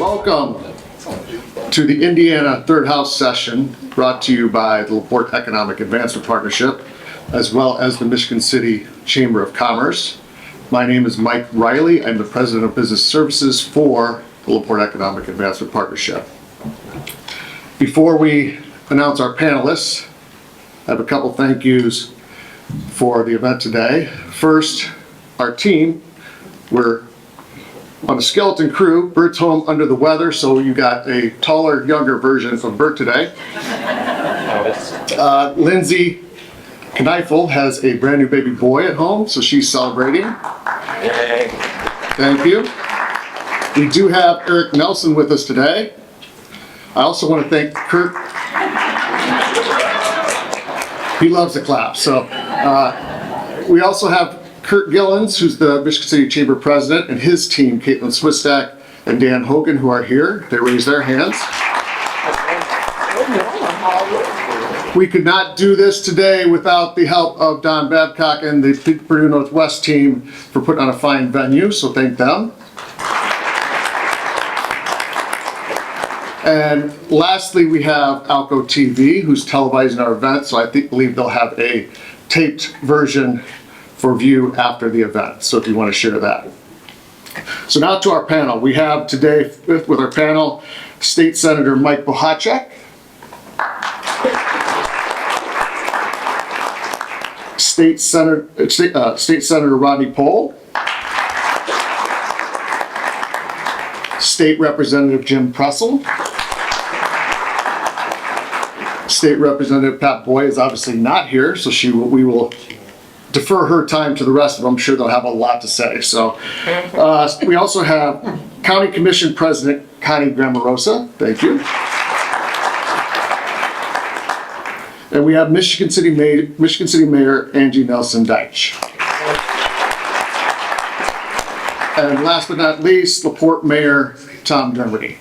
Welcome to the Indiana Third House session brought to you by the LaPorte Economic Advancement Partnership as well as the Michigan City Chamber of Commerce. My name is Mike Riley. I'm the President of Business Services for the LaPorte Economic Advancement Partnership. Before we announce our panelists, I have a couple thank yous for the event today. First, our team. We're on a skeleton crew. Bert's home under the weather, so you got a taller, younger version of Bert today. Lindsay Kneifel has a brand new baby boy at home, so she's celebrating. Yay. Thank you. We do have Eric Nelson with us today. I also want to thank Kurt. He loves to clap. So we also have Kurt Gillens, who's the Michigan City Chamber President, and his team, Caitlin Swistak and Dan Hogan, who are here. They raised their hands. We could not do this today without the help of Don Babcock and the Purdue Northwest team for putting on a fine venue, so thank them. And lastly, we have Alco TV, who's televising our event, so I believe they'll have a taped version for view after the event, so if you want to share that. So now to our panel. We have today with our panel State Senator Mike Bohacek, State Senator Rodney Pohl, State Representative Jim Pressel, State Representative Pat Boy is obviously not here, so we will defer her time to the rest of them. I'm sure they'll have a lot to say. So we also have County Commission President Connie Grammarosa. Thank you. And we have Michigan City Mayor Angie Nelson Deitch. And last but not least, LaPorte Mayor Tom Dermody.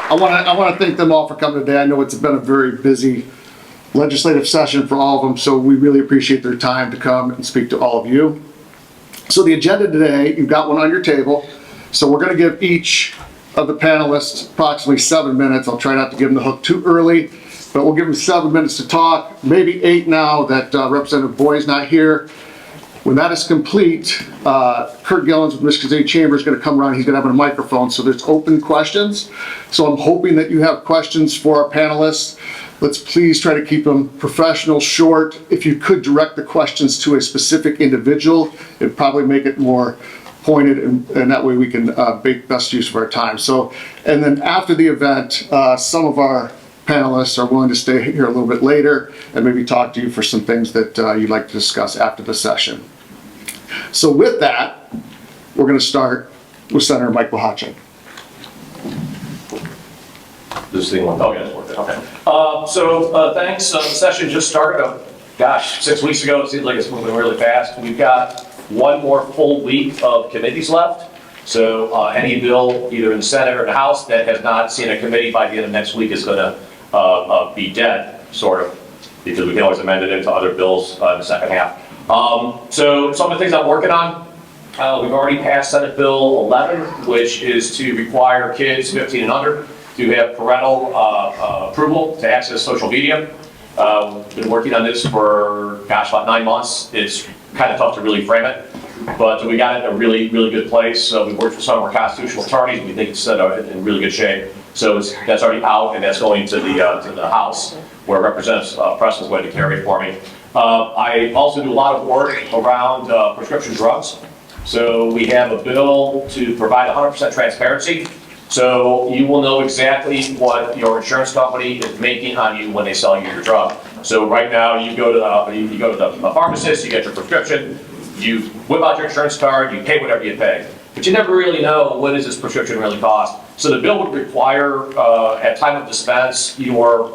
I want to thank them all for coming today. I know it's been a very busy legislative session for all of them, so we really appreciate their time to come and speak to all of you. So the agenda today, you've got one on your table. So we're going to give each of the panelists approximately 7 minutes. I'll try not to give them the hook too early, but we'll give them 7 minutes to talk, maybe 8 now that Representative Boyd's not here. When that is complete, Kurt Gillens with Michigan City Chamber is going to come around. He's going to have a microphone, so there's open questions. So I'm hoping that you have questions for our panelists. Let's please try to keep them professional, short. If you could direct the questions to a specific individual, it'd probably make it more pointed, and that way we can make best use of our time. So, and then after the event, some of our panelists are willing to stay here a little bit later and maybe talk to you for some things that you'd like to discuss after the session. So with that, we're going to start with Senator Mike Bohacek. This thing went, oh yeah, it's working, okay. Thanks, the session just started, 6 weeks ago. It seems like it's moving really fast. We've got one more full week of committees left. So any bill, either in the Senate or in the House, that has not seen a committee by the end of next week is gonna be dead, sort of, because we can always amend it into other bills in the second half. So some of the things I'm working on, we've already passed Senate Bill 11, which is to require kids 15 and under to have parental approval to access social media. Been working on this for, about 9 months. It's kind of tough to really frame it, but we got it in a really, really good place. We worked with some of our constitutional attorneys. We think it's in really good shape. So that's already out, and that's going to the House, where Representative Preston's going to carry it for me. I also do a lot of work around prescription drugs. So we have a bill to provide 100% transparency. So you will know exactly what your insurance company is making on you when they sell you your drug. So right now, you go to the pharmacist, you get your prescription, you whip out your insurance card, you pay whatever you pay. But you never really know what does this prescription really cost. So the bill would require, at time of dispense, your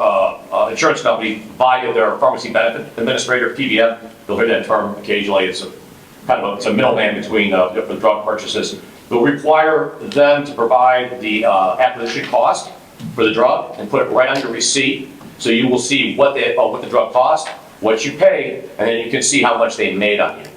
insurance company via their pharmacy benefit administrator, PBM. You'll hear that term occasionally. It's a middleman between the drug purchases. They'll require them to provide the acquisition cost for the drug and put it right on your receipt, so you will see what the drug cost, what you paid, and then you can see how much they made on you.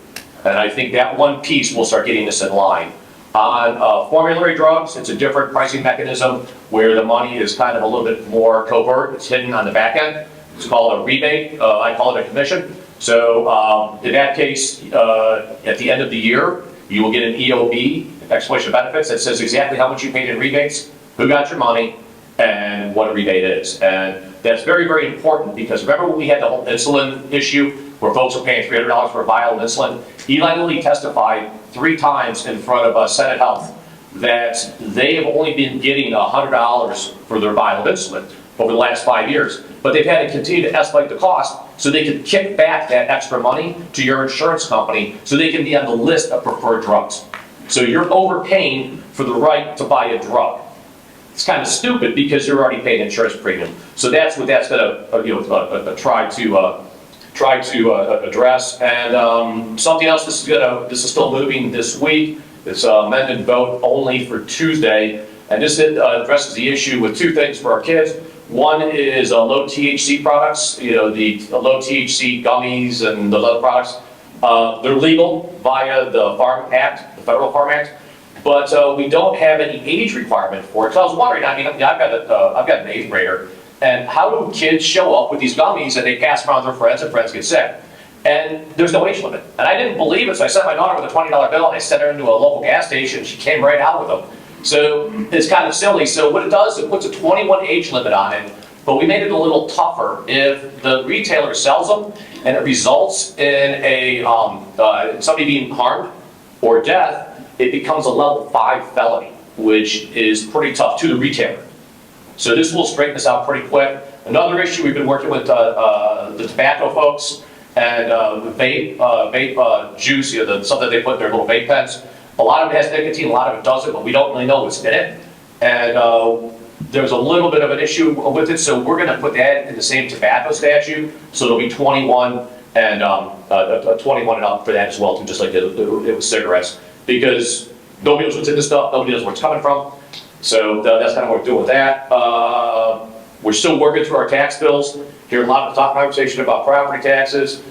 And I think that one piece will start getting this in line. On formulary drugs, it's a different pricing mechanism where the money is kind of a little bit more covert. It's hidden on the back end. It's called a rebate. I call it a commission. So in that case, at the end of the year, you will get an EOB, explanation of benefits, that says exactly how much you paid in rebates, who got your money, and what a rebate is. And that's very, very important because remember when we had the whole insulin issue where folks were paying $300 for a vial of insulin? Eli Lilly testified 3 times in front of Senate Health that they have only been getting $100 for their vial of insulin over the last 5 years. But they've had to continue to escalate the cost so they can kick back that extra money to your insurance company so they can be on the list of preferred drugs. So you're overpaying for the right to buy a drug. It's kind of stupid because you're already paying insurance premium. So that's what that's going to try to address. And something else. This is still moving this week. It's amended vote only for Tuesday, and this addresses the issue with 2 things for our kids. One is low THC products. The low THC gummies and those other products. They're legal via the Farm Act, the Federal Farm Act. But we don't have any age requirement for it. So I was wondering, I mean, I've got an 8th grader, and how do kids show up with these gummies and they pass them around to their friends and friends get sick? And there's no age limit. And I didn't believe it, so I sent my daughter with a $20 bill and I sent her into a local gas station. She came right out with them. So it's kind of silly. So what it does, it puts a 21 age limit on it, but we made it a little tougher. If the retailer sells them and it results in somebody being harmed or death, it becomes a level 5 felony, which is pretty tough to the retailer. So this will straighten us out pretty quick. Another issue, we've been working with the tobacco folks and vape juice, something they put in their little vape pens. A lot of it has nicotine, a lot of it doesn't, but we don't really know what's in it. And there's a little bit of an issue with it, so we're going to put that in the same tobacco statute, so it'll be 21 and 21 and up for that as well, too, just like it was cigarettes. Because nobody knows what's in this stuff, nobody knows where it's coming from. So that's kind of what we're doing with that. We're still working through our tax bills. Hearing a lot of talk conversation about property taxes.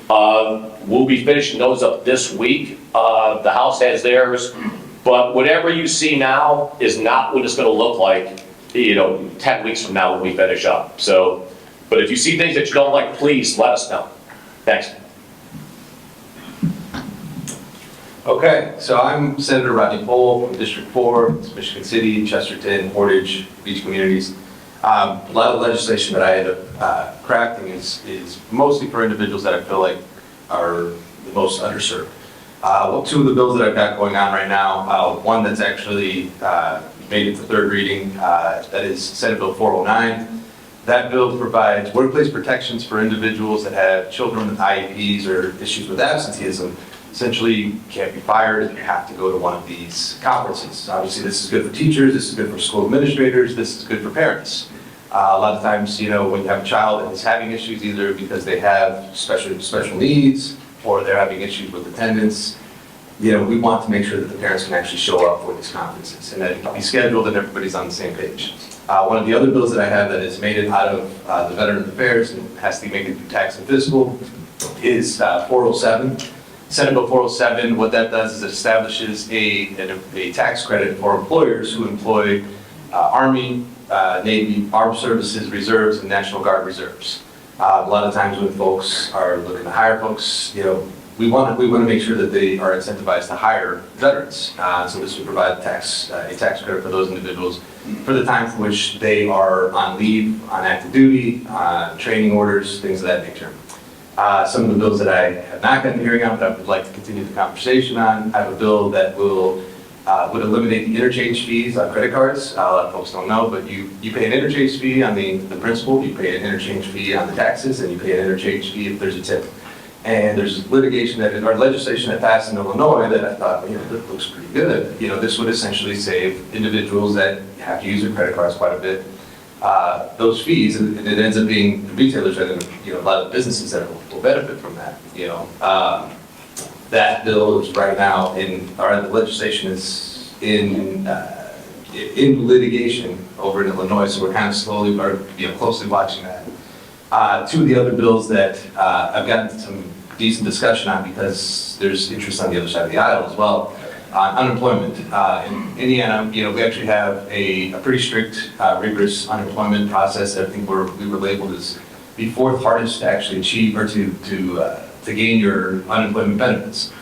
We'll be finishing those up this week. The House has theirs. But whatever you see now is not what it's going to look like, 10 weeks from now when we finish up. So, but if you see things that you don't like, please let us know. Thanks. Okay, so I'm Senator Rodney Pohl from District 4, it's Michigan City, Chesterton, Portage, Beach Communities. A lot of legislation that I ended up crafting is mostly for individuals that I feel like are the most underserved. Well, 2 of the bills that I've got going on right now, one that's actually made it to 3rd reading, that is Senate Bill 409. That bill provides workplace protections for individuals that have children with IEPs or issues with absenteeism. Essentially, you can't be fired if you have to go to one of these conferences. Obviously, this is good for teachers, this is good for school administrators, this is good for parents. A lot of times, when you have a child that is having issues either because they have special needs or they're having issues with attendance, we want to make sure that the parents can actually show up for these conferences and that it can be scheduled and everybody's on the same page. One of the other bills that I have that has made it out of the Veterans Affairs and has to make it through tax and fiscal is 407. Senate Bill 407, what that does is it establishes a tax credit for employers who employ Army, Navy, Armed Services Reserves, and National Guard Reserves. A lot of times when folks are looking to hire folks, we want to make sure that they are incentivized to hire veterans. So this would provide a tax credit for those individuals for the time for which they are on leave, on active duty, training orders, things of that nature. Some of the bills that I have not gotten a hearing on, but I would like to continue the conversation on. I have a bill that would eliminate the interchange fees on credit cards. A lot of folks don't know, but you pay an interchange fee on the principal, you pay an interchange fee on the taxes, and you pay an interchange fee if there's a tip. And there's legislation that passed in Illinois that I thought, this looks pretty good. This would essentially save individuals that have to use their credit cards quite a bit. Those fees, and it ends up being the retailers and a lot of businesses that will benefit from that. That bill is right now the legislation is in litigation over in Illinois, so we're kind of slowly closely watching that. 2 of the other bills that I've gotten some decent discussion on because there's interest on the other side of the aisle as well. on unemployment. In Indiana, we actually have a pretty strict, rigorous unemployment process that I think we were labeled as the fourth hardest to actually achieve or to gain your unemployment benefits.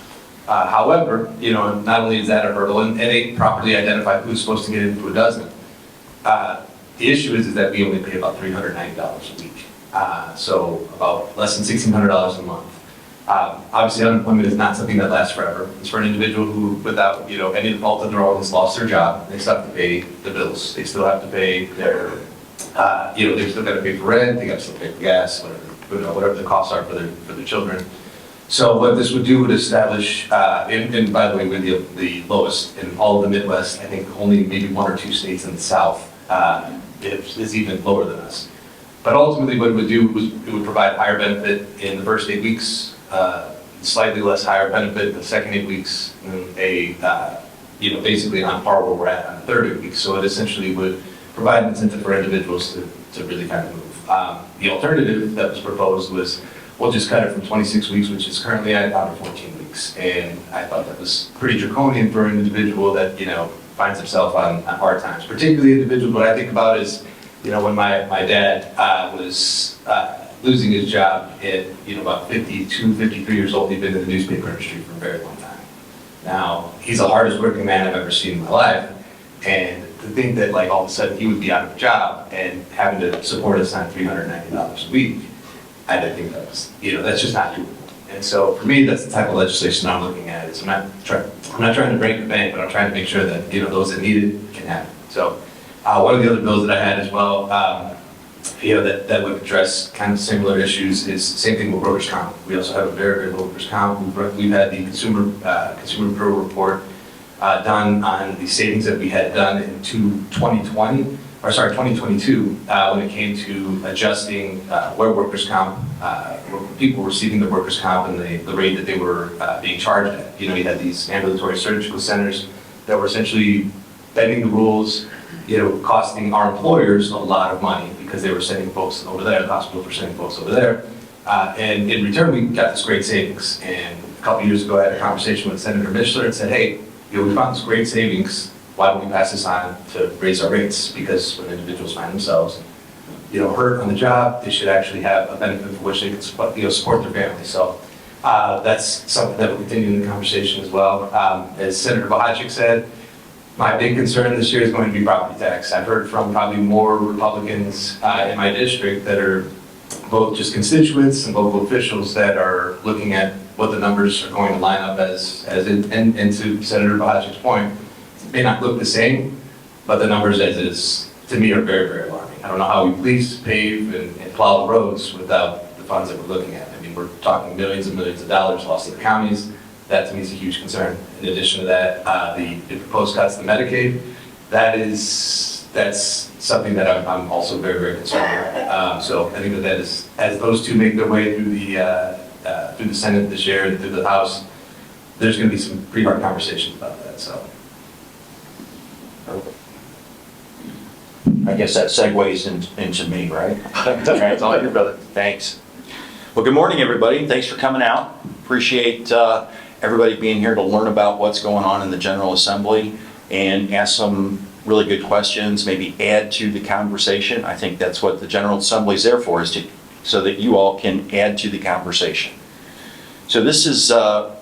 However, not only is that a hurdle, and they properly identify who's supposed to get into a dozen. The issue is that we only pay about $390 a week, so about less than $1,600 a month. Obviously, unemployment is not something that lasts forever. It's for an individual who, without any fault of their own, has lost their job. They still have to pay the bills. They still have to pay their, they've still got to pay for rent. They got to still pay for gas, whatever the costs are for their children. So what this would do would establish, and by the way, we're the lowest in all of the Midwest. I think only maybe 1 or 2 states in the South is even lower than us. But ultimately, what it would do was it would provide higher benefit in the first 8 weeks, slightly less higher benefit in the second 8 weeks, and basically on par where we're at on the third 8 weeks. So it essentially would provide an incentive for individuals to really kind of move. The alternative that was proposed was, we'll just cut it from 26 weeks, which is currently at down to 14 weeks. And I thought that was pretty draconian for an individual that, finds himself on hard times. Particularly individuals, what I think about is, when my dad was losing his job at, about 52, 53 years old, he'd been in the newspaper industry for a very long time. Now, he's the hardest working man I've ever seen in my life. And to think that all of a sudden he would be out of a job and having to support us on $390 a week, I didn't think that was, that's just not doable. And so for me, that's the type of legislation I'm looking at. I'm not trying to break the bank, but I'm trying to make sure that, those that need it can have it. So one of the other bills that I had as well, that would address kind of similar issues is same thing with workers' comp. We also have a very, very low workers' comp. We've had the Consumer Bureau report done on the savings that we had done in 2022, when it came to adjusting where workers' comp, where people receiving the workers' comp and the rate that they were being charged at. You had these ambulatory surgical centers that were essentially bending the rules, costing our employers a lot of money because they were sending folks over there, the hospitals were sending folks over there. And in return, we got this great savings. And a couple years ago, I had a conversation with Senator Mishler and said, hey, we found this great savings. Why don't we pass this on to raise our rates? Because when individuals find themselves, hurt on the job, they should actually have a benefit for which they can support their family. So that's something that will continue in the conversation as well. As Senator Bohacek said, my big concern this year is going to be property tax. I've heard from probably more Republicans in my district that are both just constituents and local officials that are looking at what the numbers are going to line up as and to Senator Bohacek's point, it may not look the same, but the numbers as is, to me, are very, very alarming. I don't know how we police, pave, and plow the roads without the funds that we're looking at. I mean, we're talking millions and millions of dollars lost to the counties. That to me is a huge concern. In addition to that, the proposed cuts to Medicaid, that's something that I'm also very, very concerned with. So I think that is, as those two make their way through the Senate this year and through the House, there's going to be some pretty hard conversations about that. So I guess that segues into me, right? That's all your brother. Thanks. Well, good morning, everybody. Thanks for coming out. Appreciate everybody being here to learn about what's going on in the General Assembly and ask some really good questions, maybe add to the conversation. I think that's what the General Assembly is there for, is so that you all can add to the conversation. So this is an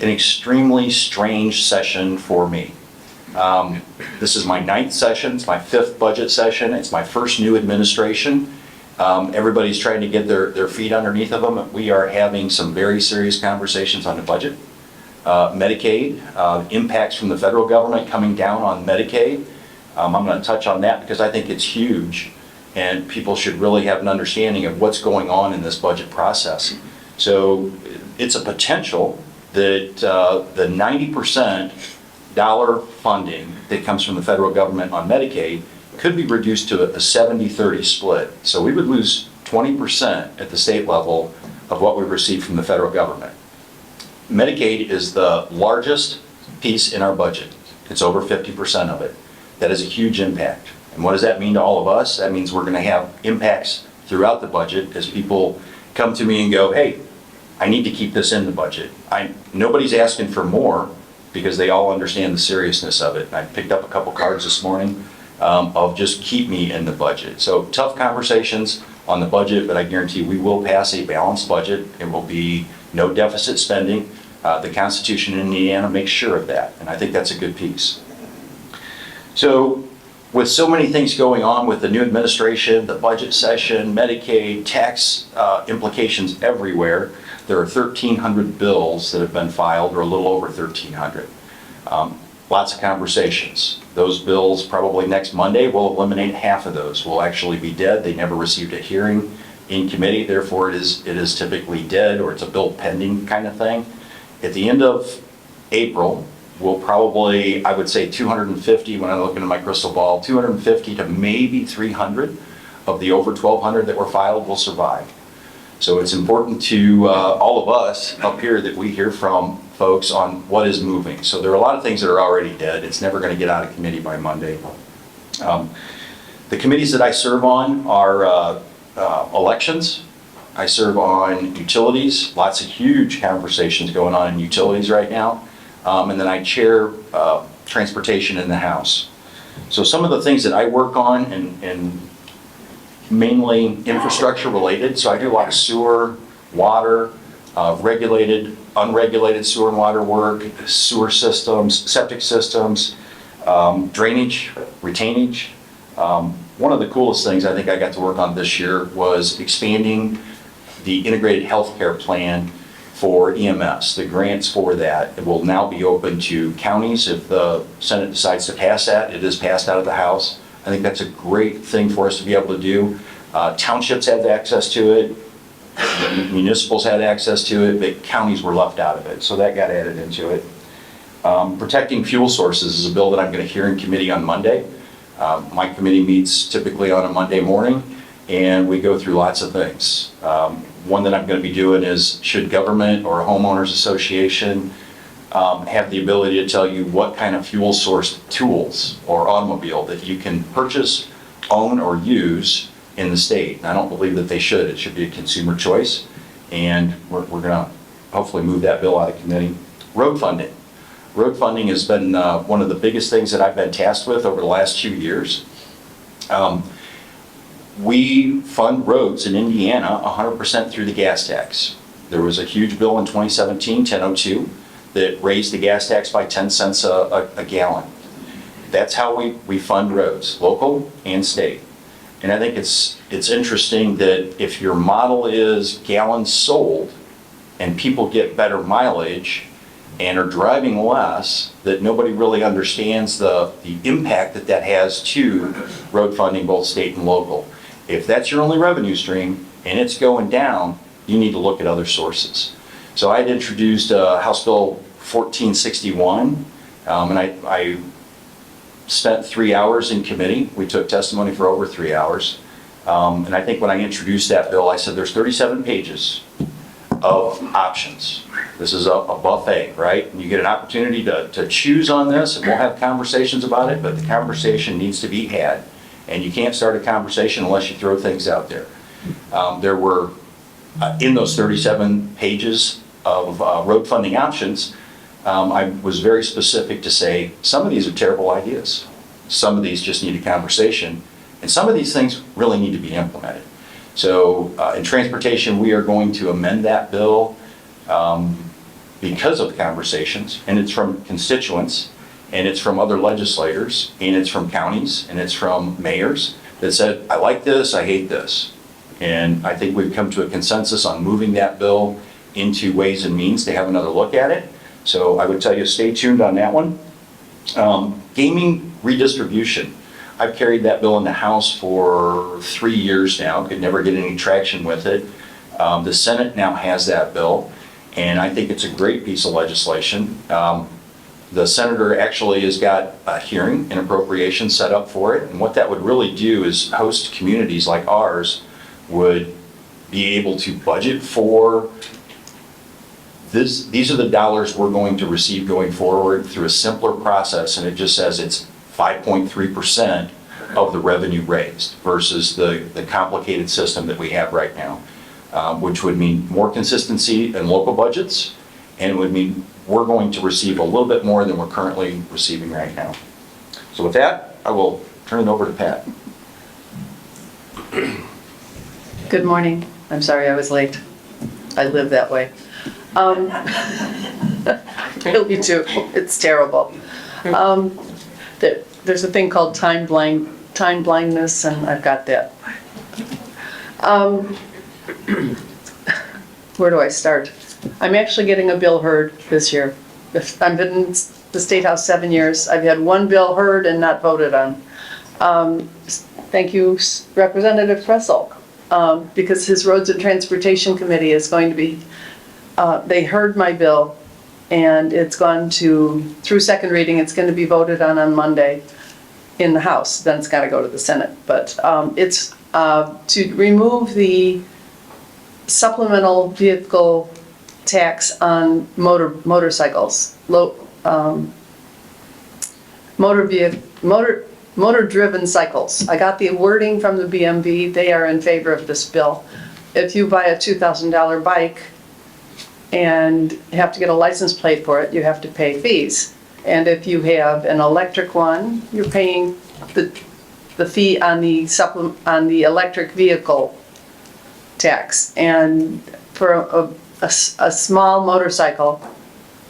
extremely strange session for me. This is my 9th session, it's my 5th budget session, it's my first new administration. Everybody's trying to get their feet underneath of them. We are having some very serious conversations on the budget. Medicaid, impacts from the federal government coming down on Medicaid. I'm going to touch on that because I think it's huge and people should really have an understanding of what's going on in this budget process. So it's a potential that the 90% dollar funding that comes from the federal government on Medicaid could be reduced to a 70-30 split. So we would lose 20% at the state level of what we receive from the federal government. Medicaid is the largest piece in our budget. It's over 50% of it. That is a huge impact. And what does that mean to all of us? That means we're going to have impacts throughout the budget as people come to me and go, hey, I need to keep this in the budget. Nobody's asking for more because they all understand the seriousness of it. And I picked up a couple cards this morning of just keep me in the budget. So tough conversations on the budget, but I guarantee we will pass a balanced budget. It will be no deficit spending. The Constitution in Indiana makes sure of that, and I think that's a good piece. So with so many things going on with the new administration, the budget session, Medicaid, tax implications everywhere, there are 1,300 bills that have been filed, or a little over 1,300. Lots of conversations. Those bills probably next Monday will eliminate half of those. Will actually be dead. They never received a hearing in committee, therefore it is typically dead, or it's a bill pending kind of thing. At the end of April, we'll probably, I would say 250, when I look into my crystal ball, 250 to maybe 300 of the over 1,200 that were filed will survive. So it's important to all of us up here that we hear from folks on what is moving. So there are a lot of things that are already dead. It's never going to get out of committee by Monday. The committees that I serve on are elections. I serve on utilities. Lots of huge conversations going on in utilities right now. And then I chair transportation in the House. So some of the things that I work on and mainly infrastructure related. So I do a lot of sewer, water, regulated, unregulated sewer and water work, sewer systems, septic systems, drainage, retainage. One of the coolest things I think I got to work on this year was expanding the integrated healthcare plan for EMS. The grants for that will now be open to counties if the Senate decides to pass that. It is passed out of the House. I think that's a great thing for us to be able to do. Townships have access to it, municipals had access to it, but counties were left out of it, so that got added into it. Protecting fuel sources is a bill that I'm going to hear in committee on Monday. My committee meets typically on a Monday morning, and we go through lots of things. One that I'm going to be doing is, should government or a homeowners association have the ability to tell you what kind of fuel source tools or automobile that you can purchase, own, or use in the state? And I don't believe that they should. It should be a consumer choice, and we're going to hopefully move that bill out of committee. Road funding. Road funding has been one of the biggest things that I've been tasked with over the last 2 years. We fund roads in Indiana 100% through the gas tax. There was a huge bill in 2017, 1002, that raised the gas tax by 10 cents a gallon. That's how we fund roads, local and state. And I think it's interesting that if your model is gallons sold and people get better mileage and are driving less, that nobody really understands the impact that that has to road funding, both state and local. If that's your only revenue stream and it's going down, you need to look at other sources. So I had introduced House Bill 1461, and I spent 3 hours in committee. We took testimony for over 3 hours. And I think when I introduced that bill, I said there's 37 pages of options. This is a buffet, right? And you get an opportunity to choose on this, and we'll have conversations about it, but the conversation needs to be had. And you can't start a conversation unless you throw things out there. There were, in those 37 pages of road funding options, I was very specific to say, some of these are terrible ideas. Some of these just need a conversation. And some of these things really need to be implemented. So in transportation, we are going to amend that bill because of conversations, and it's from constituents, and it's from other legislators, and it's from counties, and it's from mayors that said, I like this, I hate this. And I think we've come to a consensus on moving that bill into Ways and Means to have another look at it. So I would tell you, stay tuned on that one. Gaming redistribution. I've carried that bill in the House for 3 years now, could never get any traction with it. The Senate now has that bill, and I think it's a great piece of legislation. The senator actually has got a hearing and appropriation set up for it, and what that would really do is host communities like ours would be able to budget for this. These are the dollars we're going to receive going forward through a simpler process, and it just says it's 5.3% of the revenue raised versus the complicated system that we have right now, which would mean more consistency in local budgets, and it would mean we're going to receive a little bit more than we're currently receiving right now. So with that, I will turn it over to Pat. Good morning. I'm sorry I was late. I live that way. Really do. It's terrible. There's a thing called time blindness, and I've got that. Where do I start? I'm actually getting a bill heard this year. I've been in the State House 7 years. I've had one bill heard and not voted on. Thank you, Representative Pressel, because his Roads and Transportation Committee is going to be, they heard my bill, and it's gone through second reading. It's going to be voted on Monday in the House. Then it's got to go to the Senate. But it's to remove the supplemental vehicle tax on motorcycles, motor-driven cycles. I got the wording from the BMV. They are in favor of this bill. If you buy a $2,000 bike and have to get a license plate for it, you have to pay fees. And if you have an electric one, you're paying the fee on the electric vehicle tax. And for a small motorcycle,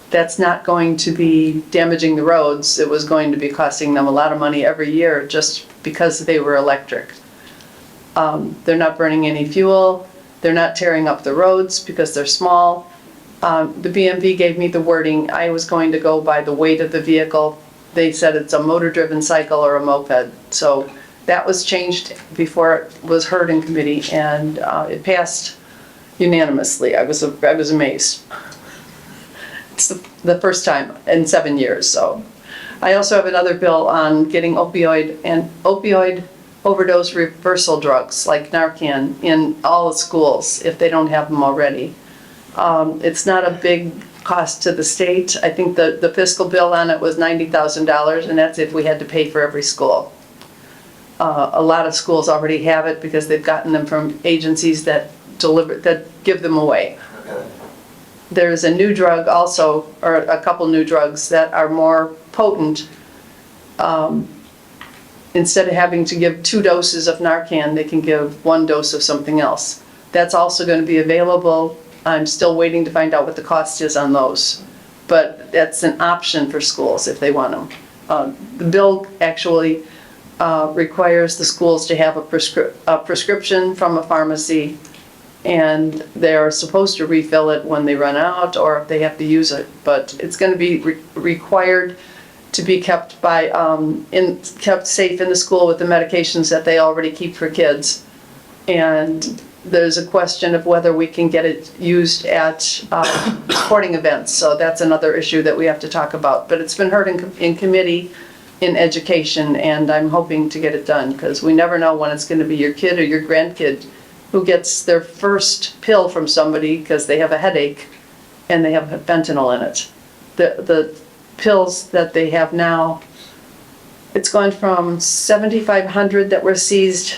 that's not going to be damaging the roads. It was going to be costing them a lot of money every year just because they were electric. They're not burning any fuel. They're not tearing up the roads because they're small. The BMV gave me the wording. I was going to go by the weight of the vehicle. They said it's a motor-driven cycle or a moped. So that was changed before it was heard in committee, and it passed unanimously. I was amazed. It's the first time in 7 years. So I also have another bill on getting opioid overdose reversal drugs like Narcan in all the schools if they don't have them already. It's not a big cost to the state. I think the fiscal bill on it was $90,000, and that's if we had to pay for every school. A lot of schools already have it because they've gotten them from agencies that give them away. There's a new drug also, or a couple new drugs that are more potent. Instead of having to give 2 doses of Narcan, they can give 1 dose of something else. That's also going to be available. I'm still waiting to find out what the cost is on those. But that's an option for schools if they want them. The bill actually requires the schools to have a prescription from a pharmacy, and they're supposed to refill it when they run out or if they have to use it. But it's going to be required to be kept kept safe in the school with the medications that they already keep for kids. And there's a question of whether we can get it used at sporting events. So that's another issue that we have to talk about. But it's been heard in committee in education, and I'm hoping to get it done because we never know when it's going to be your kid or your grandkid who gets their first pill from somebody because they have a headache and they have fentanyl in it. The pills that they have now, it's gone from 7,500 that were seized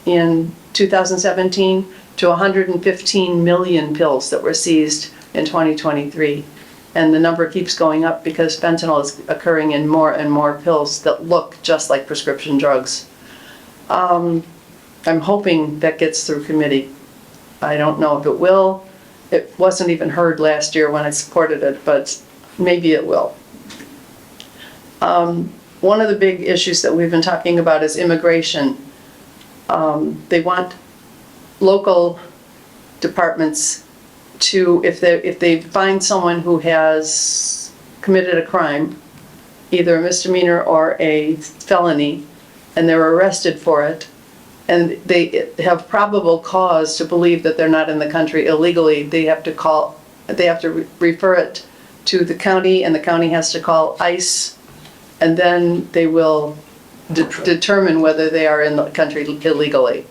in 2017 to 115 million pills that were seized in 2023. And the number keeps going up because fentanyl is occurring in more and more pills that look just like prescription drugs. I'm hoping that gets through committee. I don't know if it will. It wasn't even heard last year when I supported it, but maybe it will. One of the big issues that we've been talking about is immigration. They want local departments to, if they find someone who has committed a crime, either a misdemeanor or a felony, and they're arrested for it, and they have probable cause to believe that they're not in the country illegally, they have to refer it to the county, and the county has to call ICE, and then they will determine whether they are in the country illegally.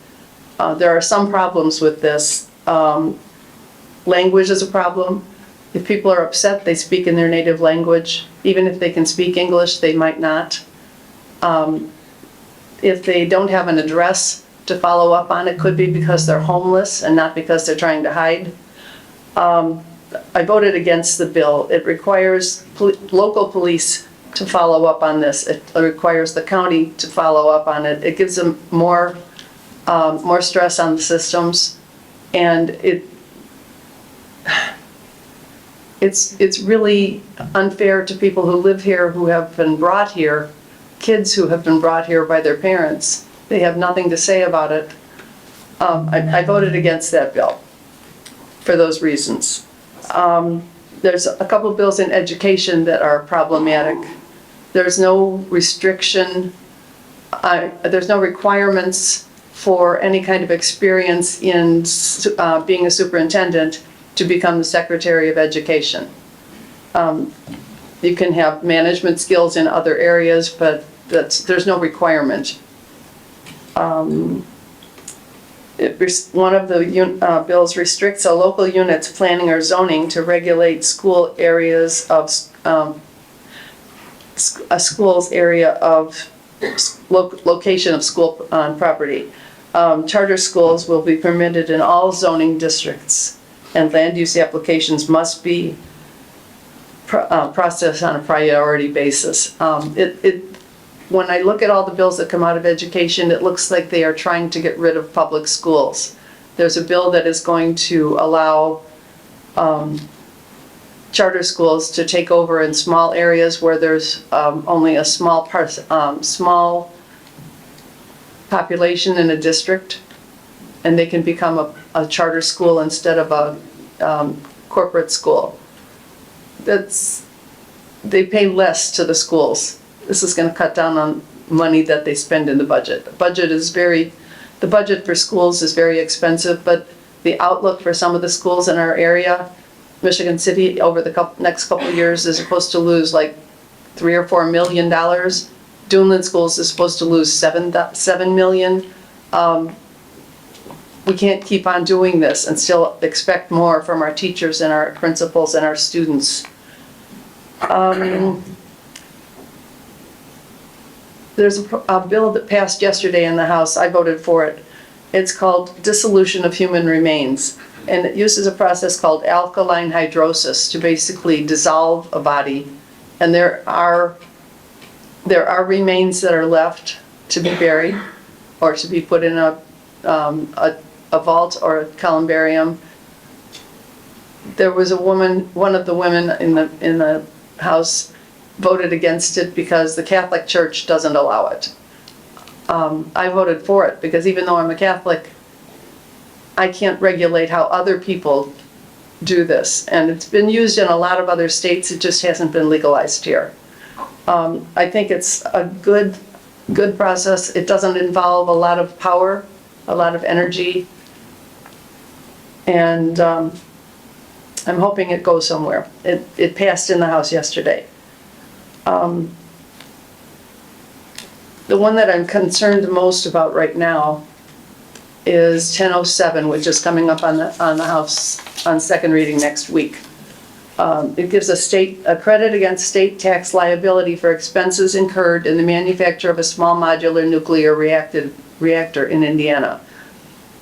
There are some problems with this. Language is a problem. If people are upset, they speak in their native language. Even if they can speak English, they might not. If they don't have an address to follow up on, it could be because they're homeless and not because they're trying to hide. I voted against the bill. It requires local police to follow up on this. It requires the county to follow up on it. It gives them more stress on the systems, and it's really unfair to people who live here, who have been brought here, kids who have been brought here by their parents. They have nothing to say about it. I voted against that bill for those reasons. There's a couple of bills in education that are problematic. There's no restriction, there's no requirements for any kind of experience in being a superintendent to become the Secretary of Education. You can have management skills in other areas, but there's no requirement. One of the bills restricts a local unit's planning or zoning to regulate school areas of a school's area of location of school on property. Charter schools will be permitted in all zoning districts, and land use applications must be processed on a priority basis. When I look at all the bills that come out of education, it looks like they are trying to get rid of public schools. There's a bill that is going to allow charter schools to take over in small areas where there's only a small population in a district, and they can become a charter school instead of a corporate school. They pay less to the schools. This is going to cut down on money that they spend in the budget. The budget for schools is very expensive, but the outlook for some of the schools in our area, Michigan City, over the next couple of years is supposed to lose like $3 or $4 million. Duneland Schools is supposed to lose $7 million. We can't keep on doing this and still expect more from our teachers and our principals and our students. There's a bill that passed yesterday in the House. I voted for it. It's called Dissolution of Human Remains, and it uses a process called alkaline hydrosis to basically dissolve a body. And there are remains that are left to be buried or to be put in a vault or a columbarium. There was a woman, one of the women in the House voted against it because the Catholic Church doesn't allow it. I voted for it because even though I'm a Catholic, I can't regulate how other people do this. And it's been used in a lot of other states, it just hasn't been legalized here. I think it's a good process. It doesn't involve a lot of power, a lot of energy, and I'm hoping it goes somewhere. It passed in the House yesterday. The one that I'm concerned most about right now is 1007, which is coming up on the House on second reading next week. It gives a credit against state tax liability for expenses incurred in the manufacture of a small modular nuclear reactor in Indiana.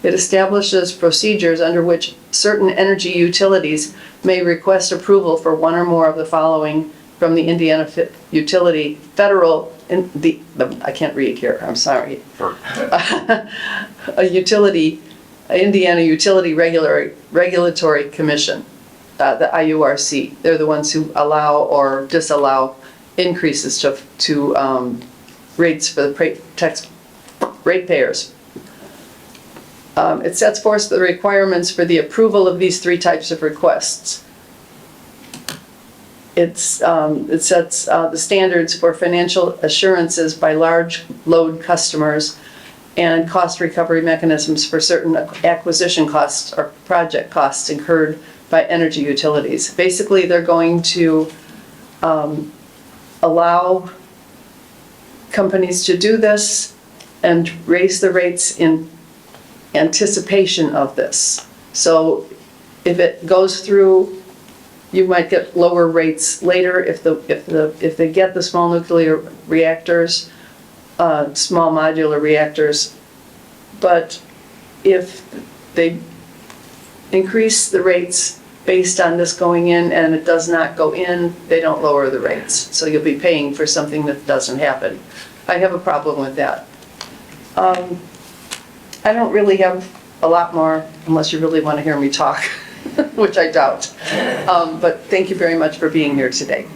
It establishes procedures under which certain energy utilities may request approval for one or more of the following from the Indiana utility, federal, I can't read here, I'm sorry. Indiana Utility Regulatory Commission, the IURC. They're the ones who allow or disallow increases to rates for the ratepayers. It sets forth the requirements for the approval of these three types of requests. It sets the standards for financial assurances by large load customers and cost recovery mechanisms for certain acquisition costs or project costs incurred by energy utilities. Basically, they're going to allow companies to do this and raise the rates in anticipation of this. So if it goes through, you might get lower rates later if they get the small nuclear reactors, small modular reactors. But if they increase the rates based on this going in, and it does not go in, they don't lower the rates. So you'll be paying for something that doesn't happen. I have a problem with that. I don't really have a lot more, unless you really want to hear me talk, which I doubt. But thank you very much for being here today.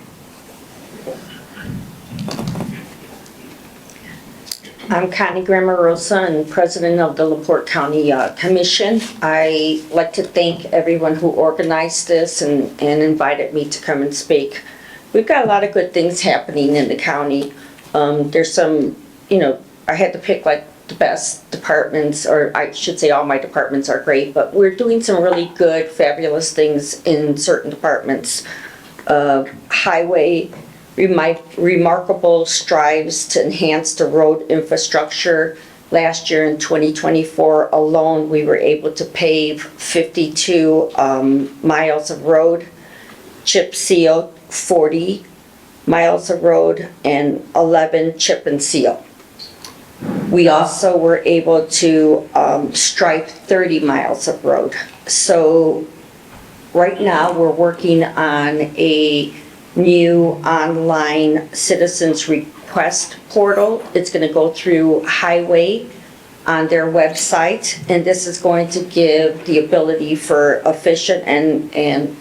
I'm Connie Grammarosa and President of the LaPorte County Commission. I like to thank everyone who organized this and invited me to come and speak. We've got a lot of good things happening in the county. There's some, I had to pick like the best departments, or I should say all my departments are great, but we're doing some really good, fabulous things in certain departments. Highway, remarkable strides to enhance the road infrastructure. Last year in 2024 alone, we were able to pave 52 miles of road, chip seal 40 miles of road, and 11 chip and seal. We also were able to stripe 30 miles of road. So right now we're working on a new online citizens request portal. It's going to go through Highway on their website, and this is going to give the ability for efficient and an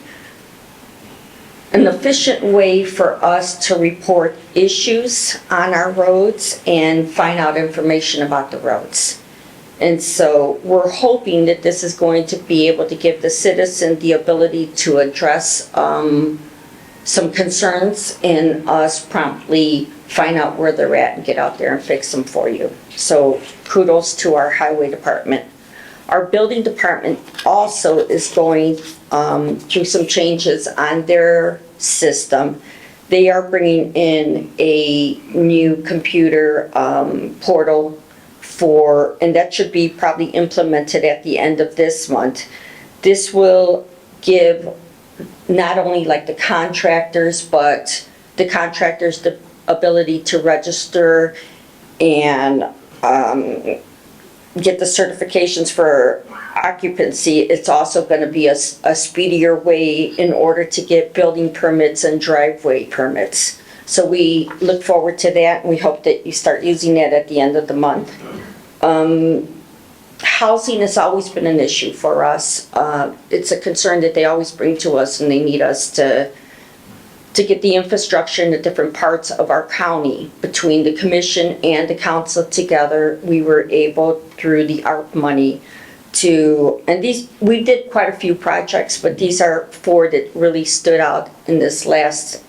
efficient way for us to report issues on our roads and find out information about the roads. And so we're hoping that this is going to be able to give the citizen the ability to address some concerns and us promptly find out where they're at and get out there and fix them for you. So kudos to our highway department. Our building department also is going through some changes on their system. They are bringing in a new computer portal and that should be probably implemented at the end of this month. This will give not only like the contractors, but the contractors the ability to register and get the certifications for occupancy. It's also going to be a speedier way in order to get building permits and driveway permits. So we look forward to that, and we hope that you start using that at the end of the month. Housing has always been an issue for us. It's a concern that they always bring to us, and they need us to get the infrastructure in the different parts of our county. Between the commission and the council together, we were able, through the ARP money, we did quite a few projects, but these are 4 that really stood out in this last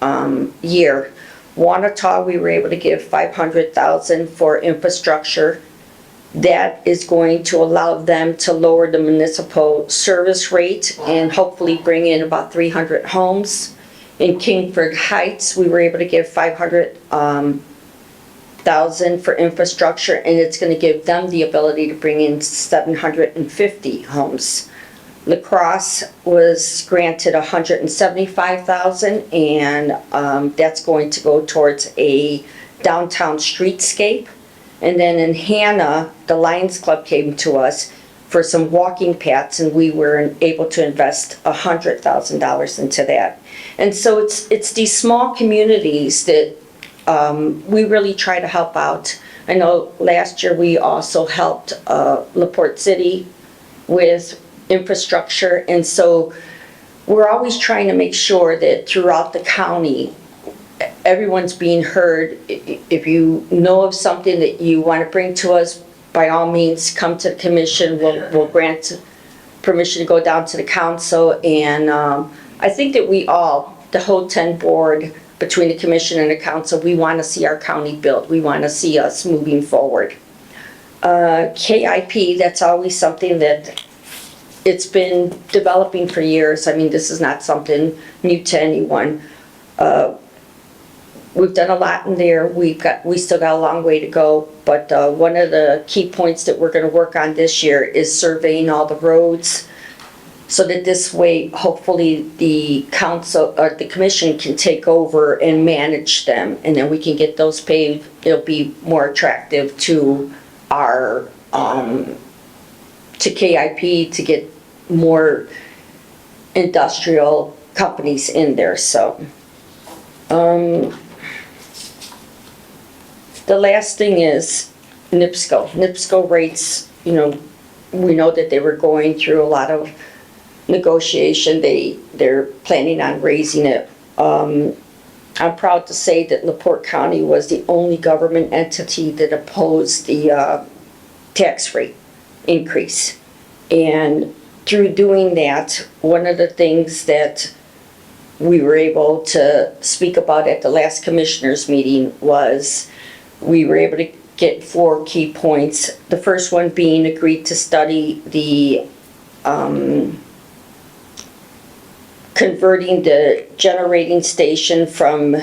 year. Wanata, we were able to give $500,000 for infrastructure. That is going to allow them to lower the municipal service rate and hopefully bring in about 300 homes. In Kingford Heights, we were able to give $500,000 for infrastructure, and it's going to give them the ability to bring in 750 homes. La Crosse was granted $175,000, and that's going to go towards a downtown streetscape. And then in Hannah, the Lions Club came to us for some walking paths, and we were able to invest $100,000 into that. And so it's these small communities that we really try to help out. I know last year we also helped LaPorte City with infrastructure, and so we're always trying to make sure that throughout the county, everyone's being heard. If you know of something that you want to bring to us, by all means, come to the commission. We'll grant permission to go down to the council. And I think that we all, the whole 10 board, between the commission and the council, we want to see our county built. We want to see us moving forward. KIP, that's always something that it's been developing for years. I mean, this is not something new to anyone. We've done a lot in there. We still got a long way to go, but one of the key points that we're going to work on this year is surveying all the roads, so that this way, hopefully, the council or the commission can take over and manage them, and then we can get those paved. It'll be more attractive to our to KIP to get more industrial companies in there, so. The last thing is NIPSCO. NIPSCO rates, we know that they were going through a lot of negotiation. They're planning on raising it. I'm proud to say that LaPorte County was the only government entity that opposed the tax rate increase. And through doing that, one of the things that we were able to speak about at the last commissioners meeting was we were able to get 4 key points. The first one being agreed to study the converting the generating station from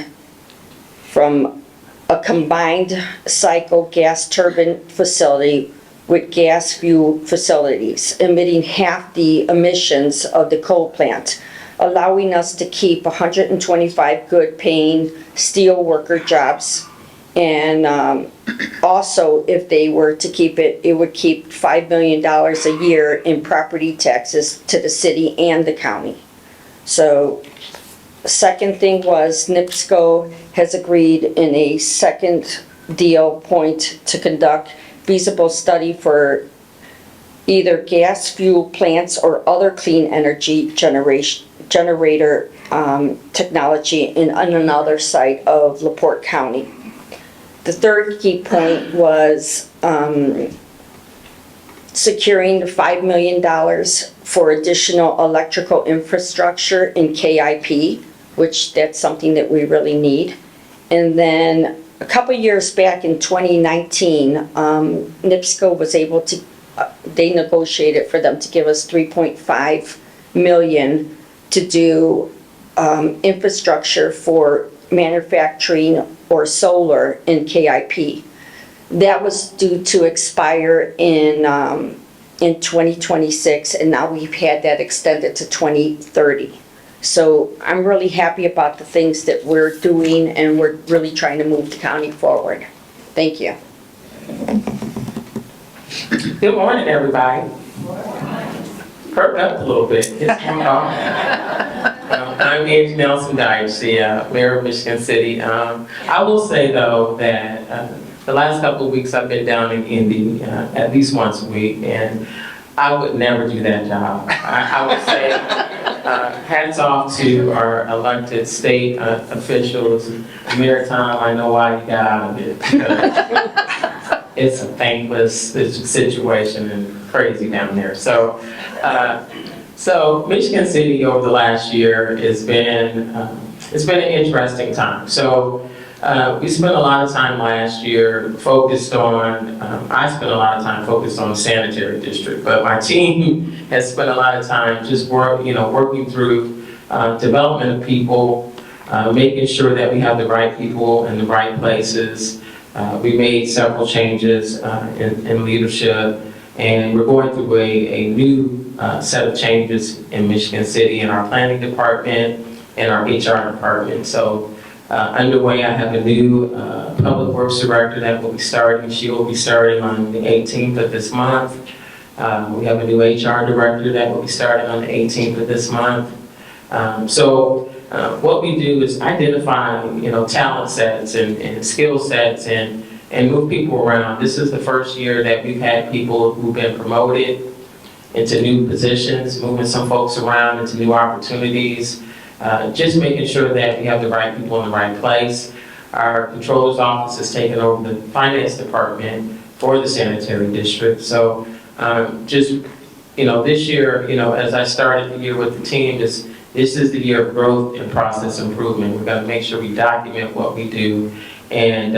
a combined cycle gas turbine facility with gas fuel facilities, emitting half the emissions of the coal plant, allowing us to keep 125 good paying steel worker jobs. And also, if they were to keep it, it would keep $5 million a year in property taxes to the city and the county. So, second thing was NIPSCO has agreed in a second deal point to conduct feasible study for either gas fuel plants or other clean energy generator technology on another site of LaPorte County. The third key point was securing the $5 million for additional electrical infrastructure in KIP, which that's something that we really need. And then a couple years back in 2019, NIPSCO was able to, they negotiated for them to give us $3.5 million to do infrastructure for manufacturing or solar in KIP. That was due to expire in 2026, and now we've had that extended to 2030. So I'm really happy about the things that we're doing, and we're really trying to move the county forward. Thank you. Good morning, everybody. Perk up a little bit. I'm Angie Nelson Dyche, the Mayor of Michigan City. I will say, though, that the last couple of weeks I've been down in Indy at least once a week, and I would never do that job. I would say hats off to our elected state officials. Mayor Tom, I know why you got out of it, because it's a thankless situation and crazy down there. So Michigan City over the last year has been it's been an interesting time. So we spent a lot of time last year focused on, I spent a lot of time focused on the sanitary district, but my team has spent a lot of time just working through development of people, making sure that we have the right people in the right places. We made several changes in leadership, and we're going through a new set of changes in Michigan City in our planning department and our HR department. So underway, I have a new public works director that will be starting. She will be starting on the 18th of this month. We have a new HR director that will be starting on the 18th of this month. What we do is identify, talent sets and skill sets and move people around. This is the first year that we've had people who've been promoted into new positions, moving some folks around into new opportunities, just making sure that we have the right people in the right place. Our controller's office has taken over the finance department for the sanitary district. So this year, as I started the year with the team, this is the year of growth and process improvement. We've got to make sure we document what we do and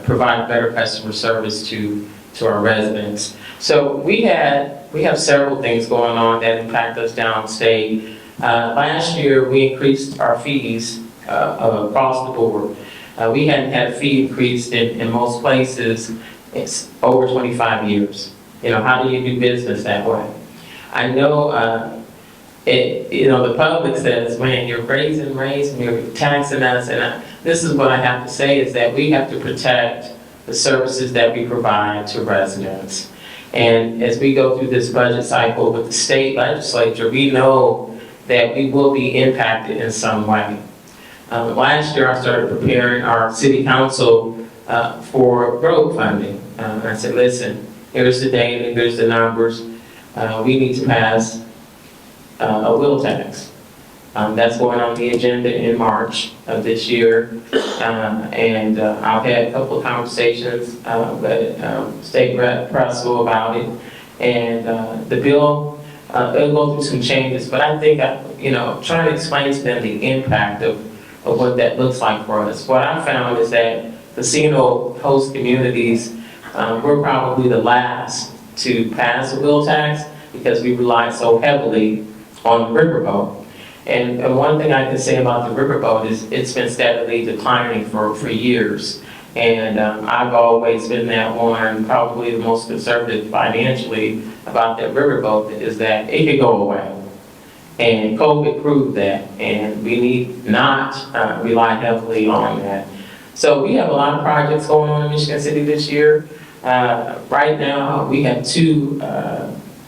provide better customer service to our residents. So we have several things going on that impact us downstate. Last year, we increased our fees across the board. We hadn't had a fee increase in most places. It's over 25 years. How do you do business that way? I know, the public says, man, you're raising, you're taxing us. And this is what I have to say is that we have to protect the services that we provide to residents. And as we go through this budget cycle with the state legislature, we know that we will be impacted in some way. Last year, I started preparing our city council for road funding. I said, listen, here's the data, here's the numbers. We need to pass a wheel tax. That's going on the agenda in March of this year. And I've had a couple of conversations with State Rep Pressel about it. And the bill, it'll go through some changes, but I think, trying to explain to them the impact of what that looks like for us. What I found is that casino host communities, we're probably the last to pass a wheel tax because we rely so heavily on the riverboat. And one thing I can say about the riverboat is it's been steadily declining for years. And I've always been that one, probably the most conservative financially about that riverboat, is that it could go away. And COVID proved that, and we need not rely heavily on that. So we have a lot of projects going on in Michigan City this year. Right now, we have two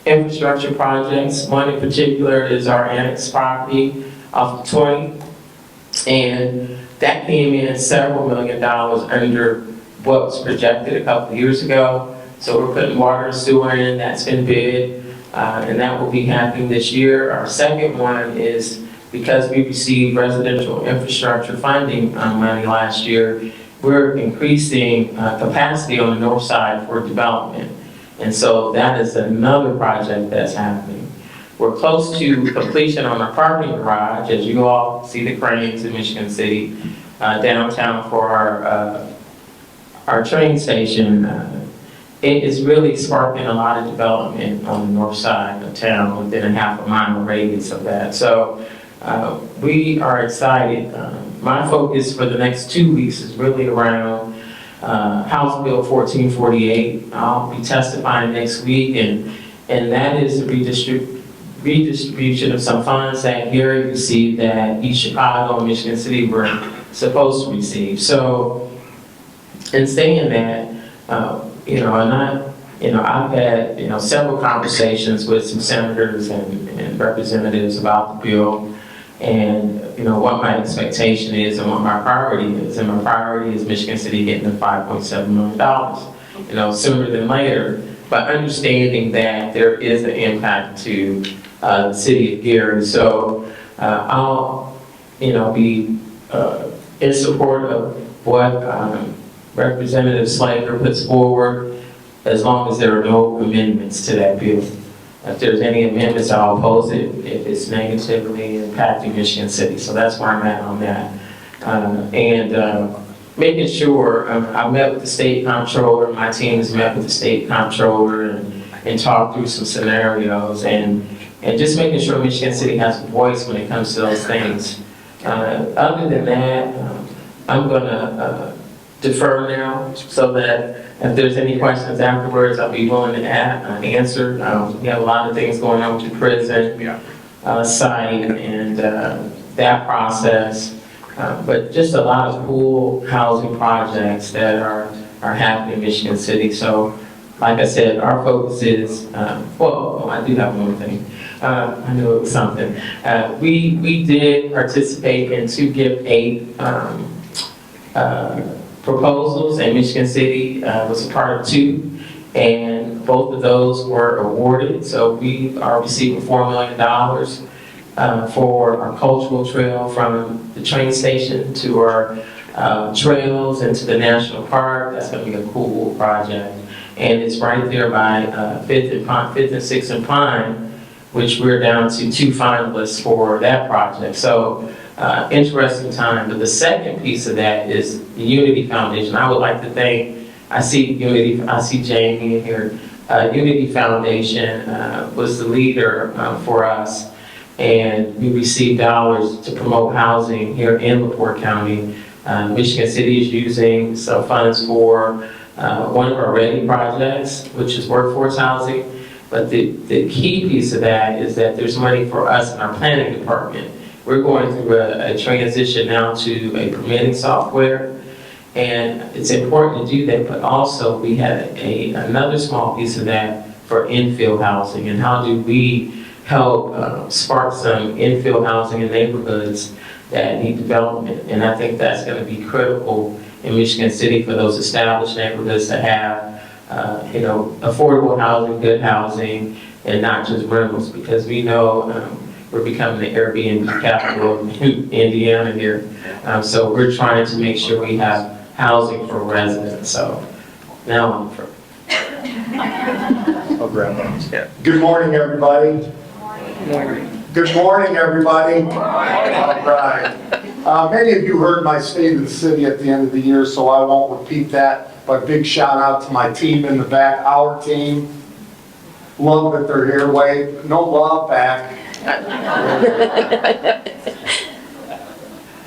infrastructure projects. One in particular is our annex property off the 20. And that came in several $1 million under what was projected a couple of years ago. So we're putting water and sewer in, that's been bid, and that will be happening this year. Our second one is because we received residential infrastructure funding money last year, we're increasing capacity on the north side for development. And so that is another project that's happening. We're close to completion on our parking garage, as you all see the cranes in Michigan City, downtown for our train station. It is really sparking a lot of development on the north side of town within a half a mile radius of that. So we are excited. My focus for the next 2 weeks is really around House Bill 1448. I'll be testifying next week, and that is the redistribution of some funds that Gary received that East Chicago and Michigan City were supposed to receive. So in saying that, I've had, several conversations with some senators and representatives about the bill, and, what my expectation is and what my priority is. And my priority is Michigan City getting the $5.7 million, sooner than later, but understanding that there is an impact to the city of Gary. So I'll, be in support of what Representative Slater puts forward, as long as there are no amendments to that bill. If there's any amendments, I'll oppose it if it's negatively impacting Michigan City. So that's where I'm at on that. And making sure, I met with the state comptroller, my team has met with the state comptroller and talked through some scenarios, and just making sure Michigan City has a voice when it comes to those things. Other than that, I'm gonna defer now, so that if there's any questions afterwards, I'll be willing to answer. We have a lot of things going on with the prison site and that process, but just a lot of cool housing projects that are happening in Michigan City. So, like I said, our focus is, I do have one thing. I knew it was something. We did participate in 2 Gift 8 proposals, and Michigan City was a part of 2, and both of those were awarded. So we are receiving $4 million for our cultural trail from the train station to our trails and to the national park. That's going to be a cool project, and it's right there by 5th and 6th and Pine, which we're down to 2 finalists for that project. So interesting time. But the second piece of that is the Unity Foundation. I would like to thank, I see Jamie in here. Unity Foundation was the leader for us, and we received dollars to promote housing here in LaPorte County. Michigan City is using some funds for one of our ready projects, which is workforce housing. But the key piece of that is that there's money for us in our planning department. We're going through a transition now to a permitting software, and it's important to do that, but also we had another small piece of that for infill housing, and how do we help spark some infill housing in neighborhoods that need development. And I think that's going to be critical in Michigan City for those established neighborhoods to have, affordable housing, good housing, and not just rentals, because we know we're becoming the Airbnb capital of Indiana here. So we're trying to make sure we have housing for residents. So now I'm for. I'll grab that. Yeah. Good morning, everybody. Good morning, everybody. All right. Many of you heard my state of the city at the end of the year, so I won't repeat that. But big shout out to my team in the back, our team. Love that they're here. Wave, no love back.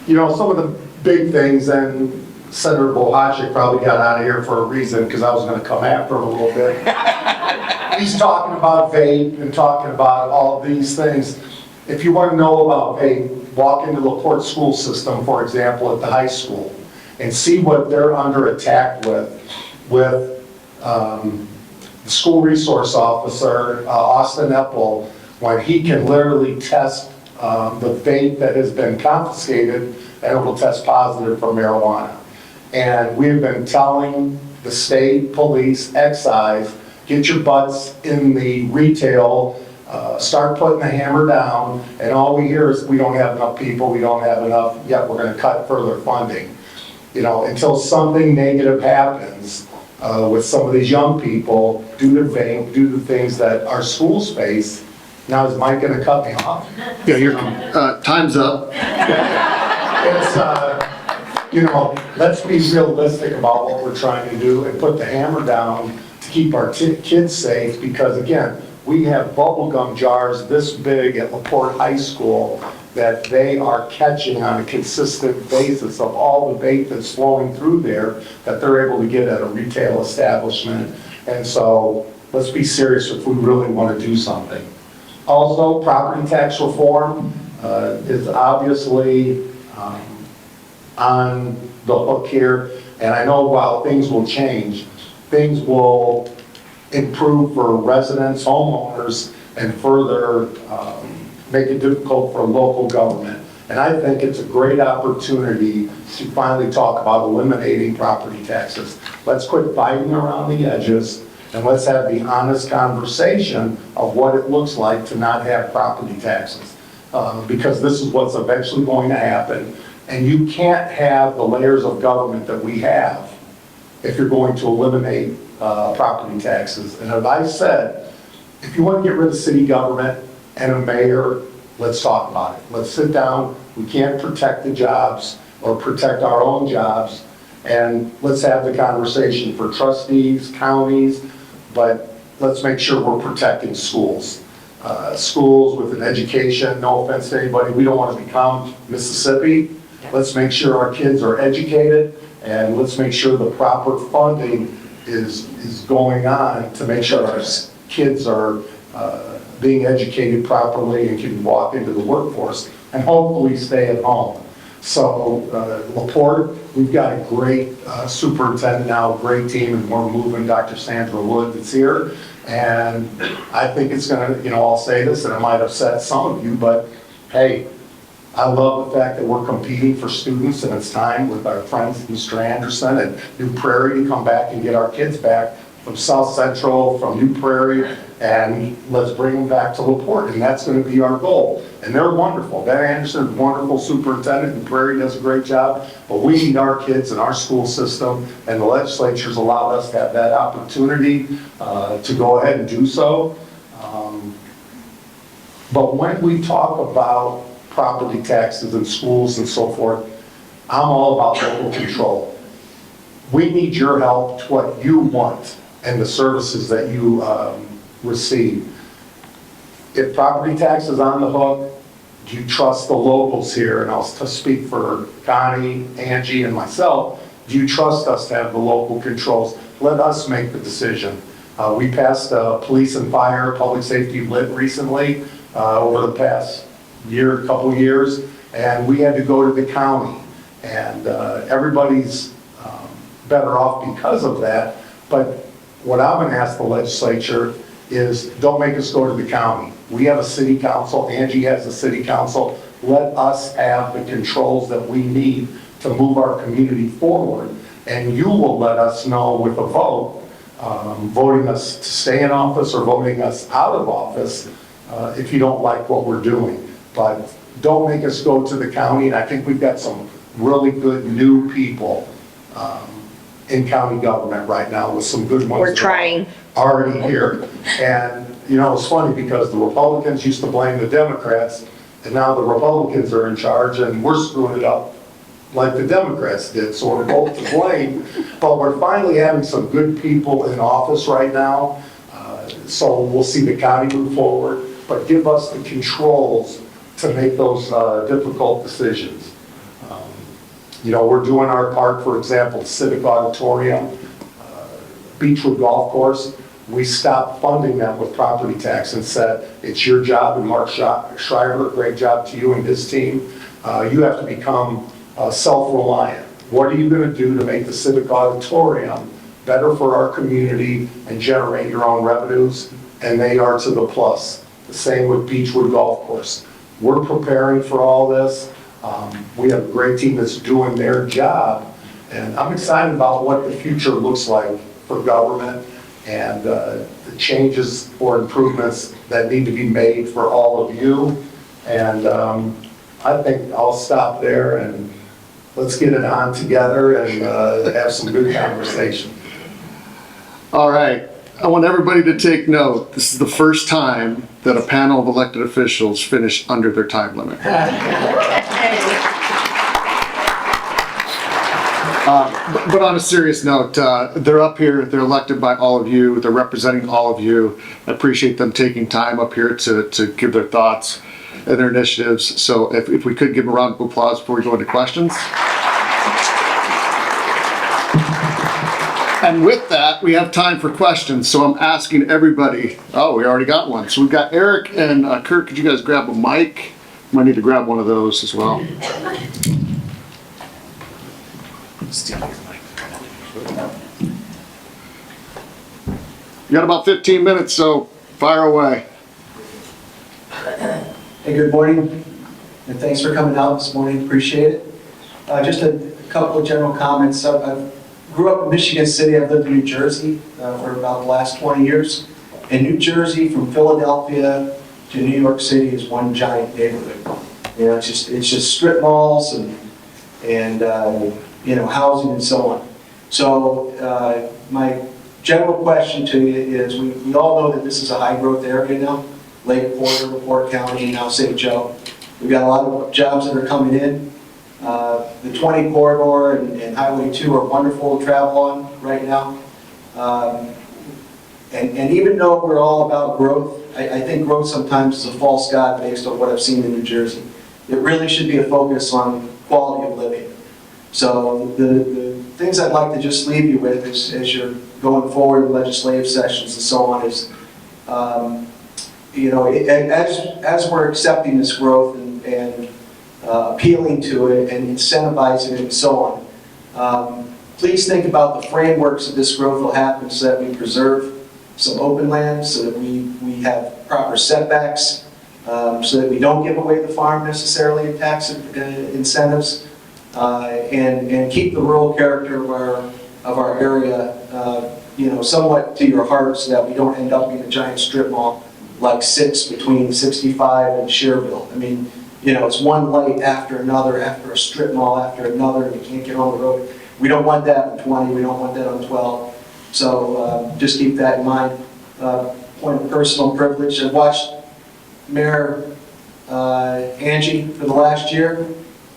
Some of the big things, and Senator Bohachik probably got out of here for a reason, because I was going to come after him a little bit. He's talking about vape and talking about all of these things. If you want to know about vape, walk into the LaPorte school system, for example, at the high school, and see what they're under attack with the school resource officer, Austin Epple, when he can literally test the vape that has been confiscated, and it will test positive for marijuana. And we've been telling the state police, excise, get your butts in the retail, start putting the hammer down, and all we hear is we don't have enough people, we don't have enough, yet we're gonna cut further funding. Until something negative happens with some of these young people, do the vape, do the things that our schools face. Now, is Mike gonna cut me off? Yeah, time's up. It's, let's be realistic about what we're trying to do and put the hammer down to keep our kids safe, because again, we have bubble gum jars this big at LaPorte High School that they are catching on a consistent basis of all the vape that's flowing through there that they're able to get at a retail establishment. And so let's be serious if we really want to do something. Also, property tax reform is obviously on the hook here. And I know while things will change, things will improve for residents, homeowners, and further make it difficult for local government. And I think it's a great opportunity to finally talk about eliminating property taxes. Let's quit fighting around the edges, and let's have the honest conversation of what it looks like to not have property taxes. Because this is what's eventually going to happen. And you can't have the layers of government that we have if you're going to eliminate property taxes. And as I said, if you want to get rid of city government and a mayor, let's talk about it. Let's sit down. We can't protect the jobs or protect our own jobs. And let's have the conversation for trustees, counties, but let's make sure we're protecting schools. Schools with an education, no offense to anybody, we don't want to become Mississippi. Let's make sure our kids are educated, and let's make sure the proper funding is going on to make sure our kids are being educated properly and can walk into the workforce and hopefully stay at home. So LaPorte, we've got a great superintendent now, a great team, and we're moving Dr. Sandra Wood that's here. And I think it's gonna, I'll say this, and it might upset some of you, but hey, I love the fact that we're competing for students, and it's time with our friends Mr. Anderson and New Prairie to come back and get our kids back from South Central, from New Prairie, and let's bring them back to LaPorte, and that's going to be our goal. And they're wonderful. Ben Anderson is a wonderful superintendent, New Prairie does a great job, but we need our kids in our school system, and the legislature's allowed us to have that opportunity to go ahead and do so. But when we talk about property taxes in schools and so forth, I'm all about local control. We need your help to what you want and the services that you receive. If property tax is on the hook, do you trust the locals here? And I'll speak for Connie, Angie, and myself. Do you trust us to have the local controls? Let us make the decision. We passed police and fire, public safety lit recently over the past year, couple years, and we had to go to the county. And everybody's better off because of that. But what I'm going to ask the legislature is don't make us go to the county. We have a city council, Angie has a city council. Let us have the controls that we need to move our community forward. And you will let us know with a vote, voting us to stay in office or voting us out of office if you don't like what we're doing. But don't make us go to the county, and I think we've got some really good new people in county government right now with some good ones. We're trying. Already here. And, you know, it's funny because the Republicans used to blame the Democrats, and now the Republicans are in charge and we're screwing it up like the Democrats did, so we're both to blame. But we're finally having some good people in office right now, so we'll see the county move forward, but give us the controls to make those difficult decisions. You know, we're doing our part, for example, Civic Auditorium, Beechwood Golf Course. We stopped funding them with property tax and said, it's your job, and Mark Schreiber, great job to you and his team. You have to become self-reliant. What are you going to do to make the Civic Auditorium better for our community and generate your own revenues? And they are to the plus. The same with Beechwood Golf Course. We're preparing for all this. We have a great team that's doing their job. And I'm excited about what the future looks like for government and the changes or improvements that need to be made for all of you. And I think I'll stop there and let's get it on together and have some good conversation. All right. I want everybody to take note. This is the first time that a panel of elected officials finished under their time limit. But on a serious note, they're up here, they're elected by all of you, they're representing all of you. I appreciate them taking time up here to give their thoughts and their initiatives. So if we could give them a round of applause before we go into questions. And with that, we have time for questions. So I'm asking everybody, oh, we already got one. So we've got Eric and Kurt, could you guys grab a mic? Might need to grab one of those as well. You got about 15 minutes, so fire away. Hey, good morning, and thanks for coming out this morning, appreciate it. Just a couple of general comments. I grew up in Michigan City, I've lived in New Jersey for about the last 20 years. In New Jersey, from Philadelphia to New York City is one giant neighborhood. You know, it's just strip malls and you know, housing and so on. So my general question to you is, we all know that this is a high growth area now. LaPorte County, and now St. Joe. We've got a lot of jobs that are coming in. The 20 corridor and Highway 2 are wonderful to travel on right now. And even though we're all about growth, I think growth sometimes is a false god based on what I've seen in New Jersey. It really should be a focus on quality of living. So the things I'd like to just leave you with as you're going forward in legislative sessions and so on is, you know, as we're accepting this growth and appealing to it and incentivizing it and so on, please think about the frameworks that this growth will happen so that we preserve some open land, so that we have proper setbacks, so that we don't give away the farm necessarily in tax incentives, and keep the rural character of our area, you know, somewhat to your heart, so that we don't end up being a giant strip mall like 6 between 65 and Schererville. I mean, you know, it's one light after another, after a strip mall after another, and you can't get on the road. We don't want that on 20, we don't want that on 12. So just keep that in mind. Point of personal privilege, I've watched Mayor Angie for the last year,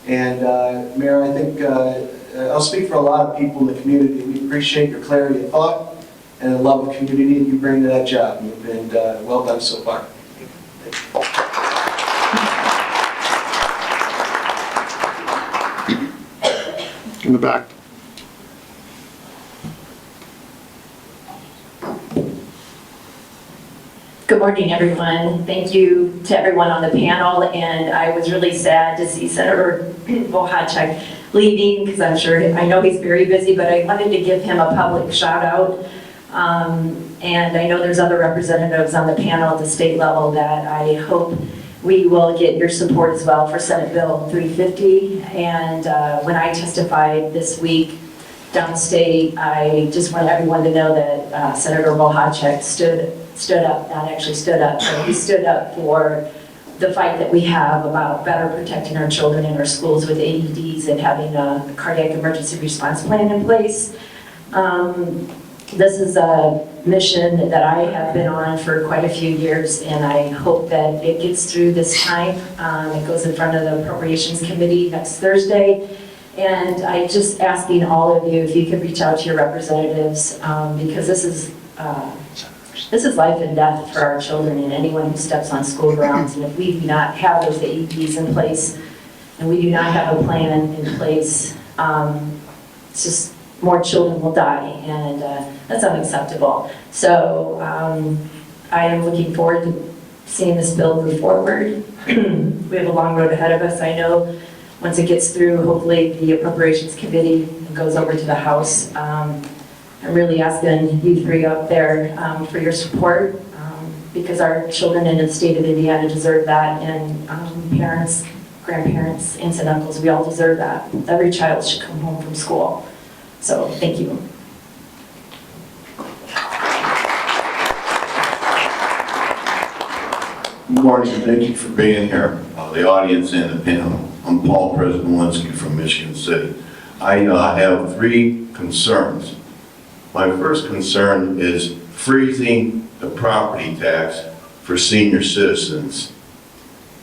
and Mayor, I think, I'll speak for a lot of people in the community. We appreciate your clarity of thought and the love of community that you bring to that job, and well done so far. In the back. Good morning, everyone. Thank you to everyone on the panel, and I was really sad to see Senator Bohacek leaving, because I know he's very busy, but I wanted to give him a public shout out And I know there's other representatives on the panel at the state level that I hope we will get your support as well for Senate Bill 350. And when I testified this week downstate, I just want everyone to know that Senator Wojciech stood up, not actually stood up, but he stood up for the fight that we have about better protecting our children in our schools with AEDs and having a cardiac emergency response plan in place. This is a mission that I have been on for quite a few years, and I hope that it gets through this time. It goes in front of the Appropriations Committee next Thursday. And I'm just asking all of you if you could reach out to your representatives, because this is life and death for our children and anyone who steps on school grounds. And if we do not have those AEDs in place, and we do not have a plan in place, it's just more children will die, and that's unacceptable. So I am looking forward to seeing this bill move forward. We have a long road ahead of us. I know once it gets through, hopefully the Appropriations Committee goes over to the House. I'm really asking you three up there for your support, because our children in the state of Indiana deserve that, and parents, grandparents, aunts and uncles, we all deserve that. Every child should come home from school. So, thank you. Good morning, and thank you for being here, the audience and the panel. I'm Paul Prespolinski from Michigan City. I have three concerns. My first concern is freezing the property tax for senior citizens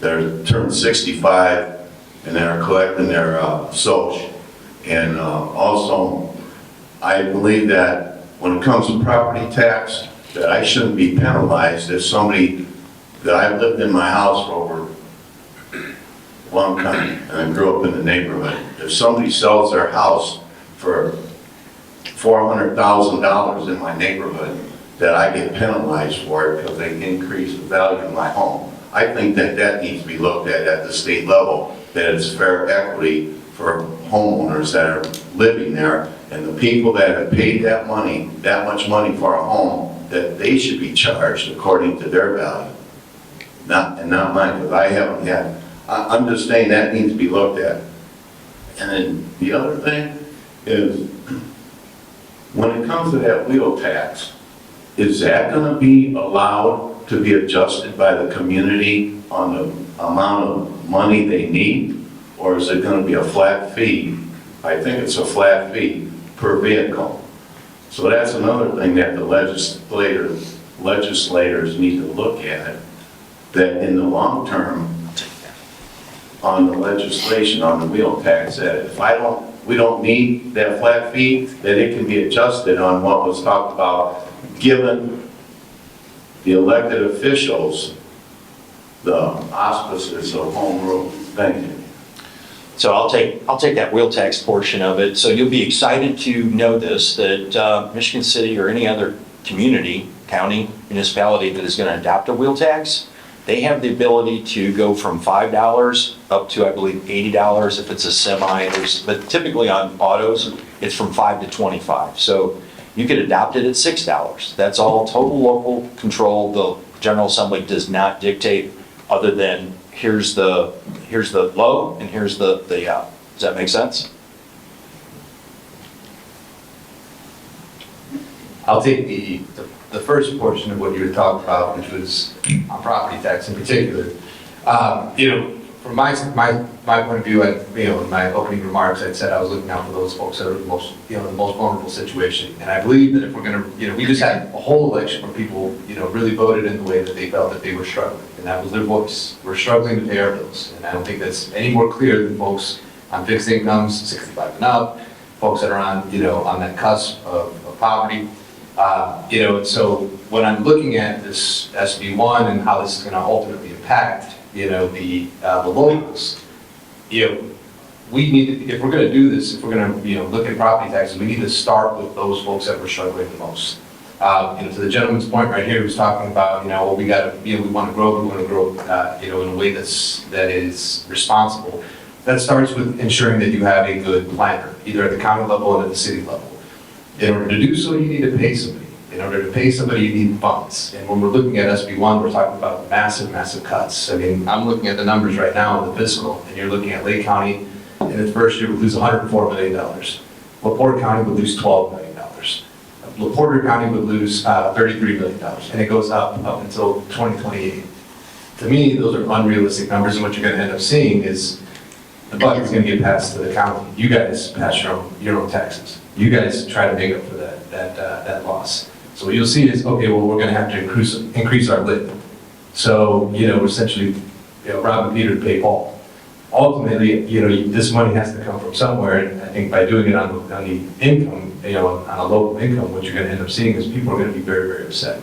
that are turned 65 and that are collecting their social. And also, I believe that when it comes to property tax, that I shouldn't be penalized if somebody, that I've lived in my house for over a long time, and I grew up in the neighborhood. If somebody sells their house for $400,000 in my neighborhood, that I get penalized for it because they increase the value of my home. I think that that needs to be looked at the state level, that it's fair equity for homeowners that are living there, and the people that have paid that money, that much money for a home, that they should be charged according to their value. Not mine, because I haven't had. I'm just saying that needs to be looked at. And then the other thing is, when it comes to that wheel tax, is that going to be allowed to be adjusted by the community on the amount of money they need? Or is it going to be a flat fee? I think it's a flat fee per vehicle. So that's another thing that the legislators need to look at, that in the long term, on the legislation on the wheel tax, that if we don't need that flat fee, that it can be adjusted on what was talked about, given the elected officials the auspices of home rule. Thank you. So I'll take that wheel tax portion of it. So you'll be excited to know this, that Michigan City or any other community, county, municipality that is going to adopt a wheel tax, they have the ability to go from $5 up to, I believe, $80 if it's a semi. But typically on autos, it's from $5 to $25. So you could adopt it at $6. That's all total local control. The General Assembly does not dictate, other than here's the low and here's the does that make sense? I'll take the first portion of what you were talking about, which was on property tax in particular. From my point of view, in my opening remarks, I said I was looking out for those folks that are the most vulnerable situation. And I believe that if we're going to, we just had a whole election where people, really voted in the way that they felt that they were struggling. And that was their voice. We're struggling to pay our bills. And I don't think that's any more clear than folks on fixed incomes, 65 and up, folks that are on, on that cusp of poverty. And so when I'm looking at this SB1 and how this is going to ultimately impact, the locals, we need to, if we're going to do this, if we're going to, look at property taxes, we need to start with those folks that were struggling the most. To the gentleman's point right here, he was talking about, well, we want to grow, in a way that is responsible. That starts with ensuring that you have a good planner, either at the county level or at the city level. In order to do so, you need to pay somebody. In order to pay somebody, you need funds. And when we're looking at SB1, we're talking about massive, massive cuts. I mean, I'm looking at the numbers right now in the fiscal, and you're looking at Lake County, in its first year would lose $104 million. LaPorte County would lose $12 million. LaPorte County would lose $33 million, and it goes up until 2028. To me, those are unrealistic numbers, and what you're gonna end up seeing is the bucket's gonna get passed to the county. You guys pass your own taxes. You guys try to make up for that loss. So what you'll see is, okay, well, we're gonna have to increase our lid. So, essentially, robbing Peter to pay Paul. Ultimately, this money has to come from somewhere, and I think by doing it on the income, on a local income, what you're gonna end up seeing is people are gonna be very, very upset.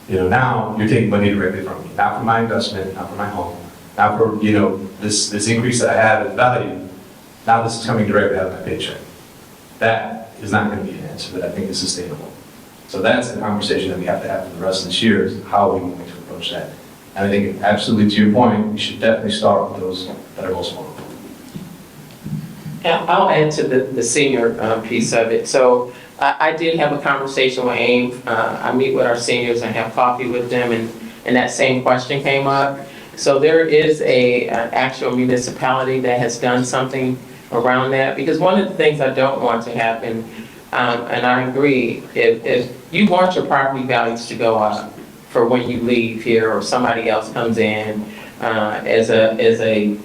Now you're taking money directly from me, not for my investment, not for my home, not for, this increase that I have in value. Now this is coming directly out of my paycheck. That is not gonna be an answer that I think is sustainable. So that's the conversation that we have to have for the rest of this year, is how are we going to approach that? And I think absolutely to your point, we should definitely start with those that are most vulnerable. I'll add to the senior piece of it. So I did have a conversation with AIM. I meet with our seniors and have coffee with them, and that same question came up. So there is an actual municipality that has done something around that, because one of the things I don't want to happen, and I agree, if you want your property values to go up for when you leave here or somebody else comes in, as a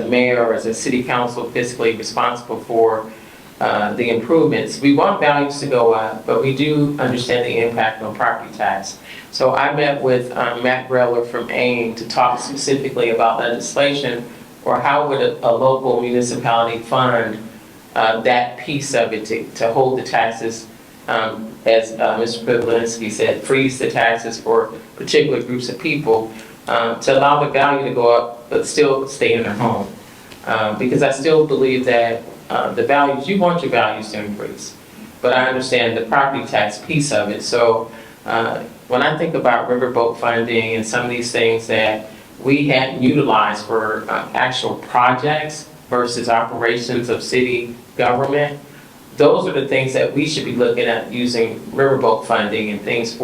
mayor or as a city council fiscally responsible for the improvements, we want values to go up, but we do understand the impact on property tax. So I met with Matt Greller from AIM to talk specifically about legislation, or how would a local municipality fund that piece of it to hold the taxes, as Mr. Pavlinsky said, freeze the taxes for particular groups of people, to allow the value to go up, but still stay in their home. Because I still believe that the values, you want your values to increase, but I understand the property tax piece of it. So when I think about riverboat funding and some of these things that we hadn't utilized for actual projects versus operations of city government, those are the things that we should be looking at, using riverboat funding and things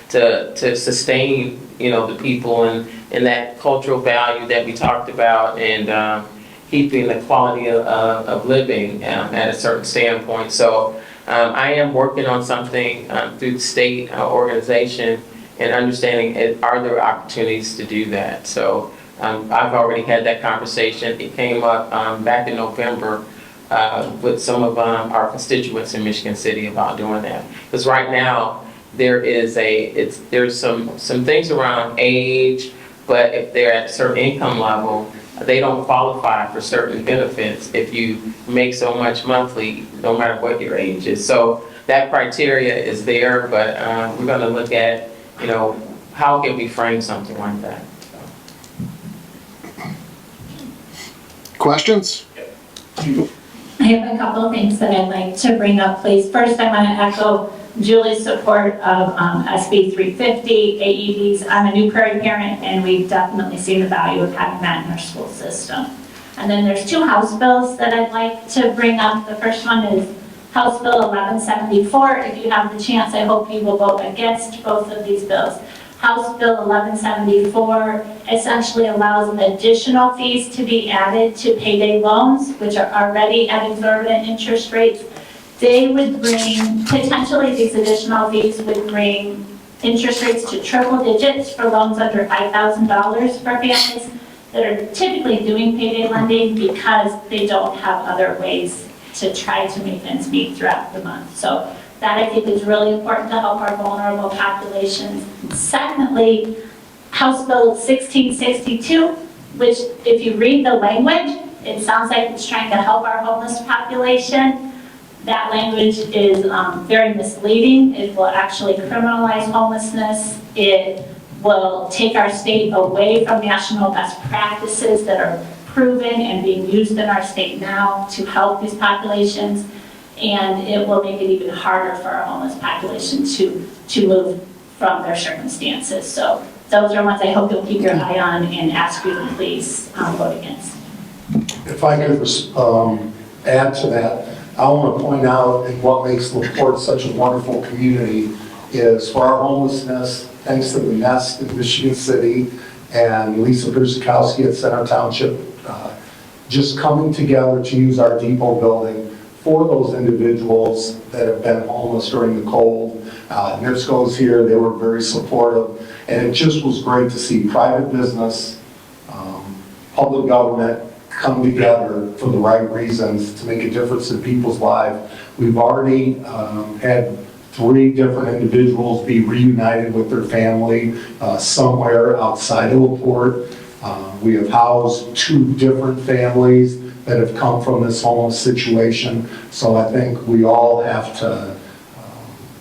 to sustain, the people and that cultural value that we talked about, and keeping the quality of living at a certain standpoint. So I am working on something through the state organization, and understanding are there opportunities to do that. So I've already had that conversation. It came up back in November with some of our constituents in Michigan City about doing that. Because right now there's some things around age, but if they're at a certain income level, they don't qualify for certain benefits if you make so much monthly, no matter what your age is. So that criteria is there, but we're going to look at, how can we frame something like that? Questions? I have a couple of things that I'd like to bring up, please. First, I want to echo Julie's support of SB 350, AEDs. I'm a New Prairie parent, and we've definitely seen the value of having that in our school system. And then there's two House bills that I'd like to bring up. The first one is House Bill 1174. If you have the chance, I hope you will vote against both of these bills. House Bill 1174 essentially allows additional fees to be added to payday loans, which are already at exorbitant interest rates. They would bring, potentially these additional fees would bring interest rates to triple digits for loans under $5,000 for families that are typically doing payday lending, because they don't have other ways to try to make ends meet throughout the month. So that, I think, is really important to help our vulnerable populations. Secondly, House Bill 1662, which, if you read the language, it sounds like it's trying to help our homeless population. That language is very misleading. It will actually criminalize homelessness. It will take our state away from national best practices that are proven and being used in our state now to help these populations. And it will make it even harder for our homeless population to move from their circumstances. So those are ones I hope you'll keep your eye on and ask you to please vote against. If I could add to that, I want to point out what makes LaPorte such a wonderful community is for our homelessness, thanks to the Nest in Michigan City and Lisa Perzakowski at Center Township, just coming together to use our depot building for those individuals that have been homeless during the cold. NIPSCO's here, they were very supportive, and it just was great to see private business, public government come together for the right reasons to make a difference in people's lives. We've already had 3 different individuals be reunited with their family somewhere outside of LaPorte. We have housed 2 different families that have come from this homeless situation. So I think we all have to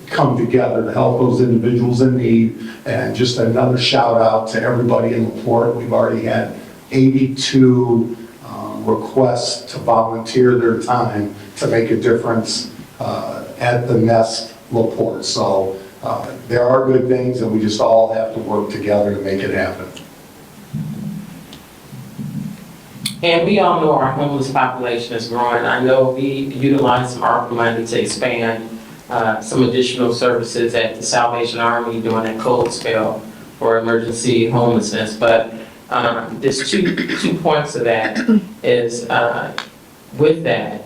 come together to help those individuals in need. And just another shout out to everybody in LaPorte. We've already had 82 requests to volunteer their time to make a difference at the Nest LaPorte. So there are good things, and we just all have to work together to make it happen. And we all know our homeless population is growing. I know we utilize some ARPA money to expand some additional services at the Salvation Army during that cold spell for emergency homelessness. But there's two points to that is with that,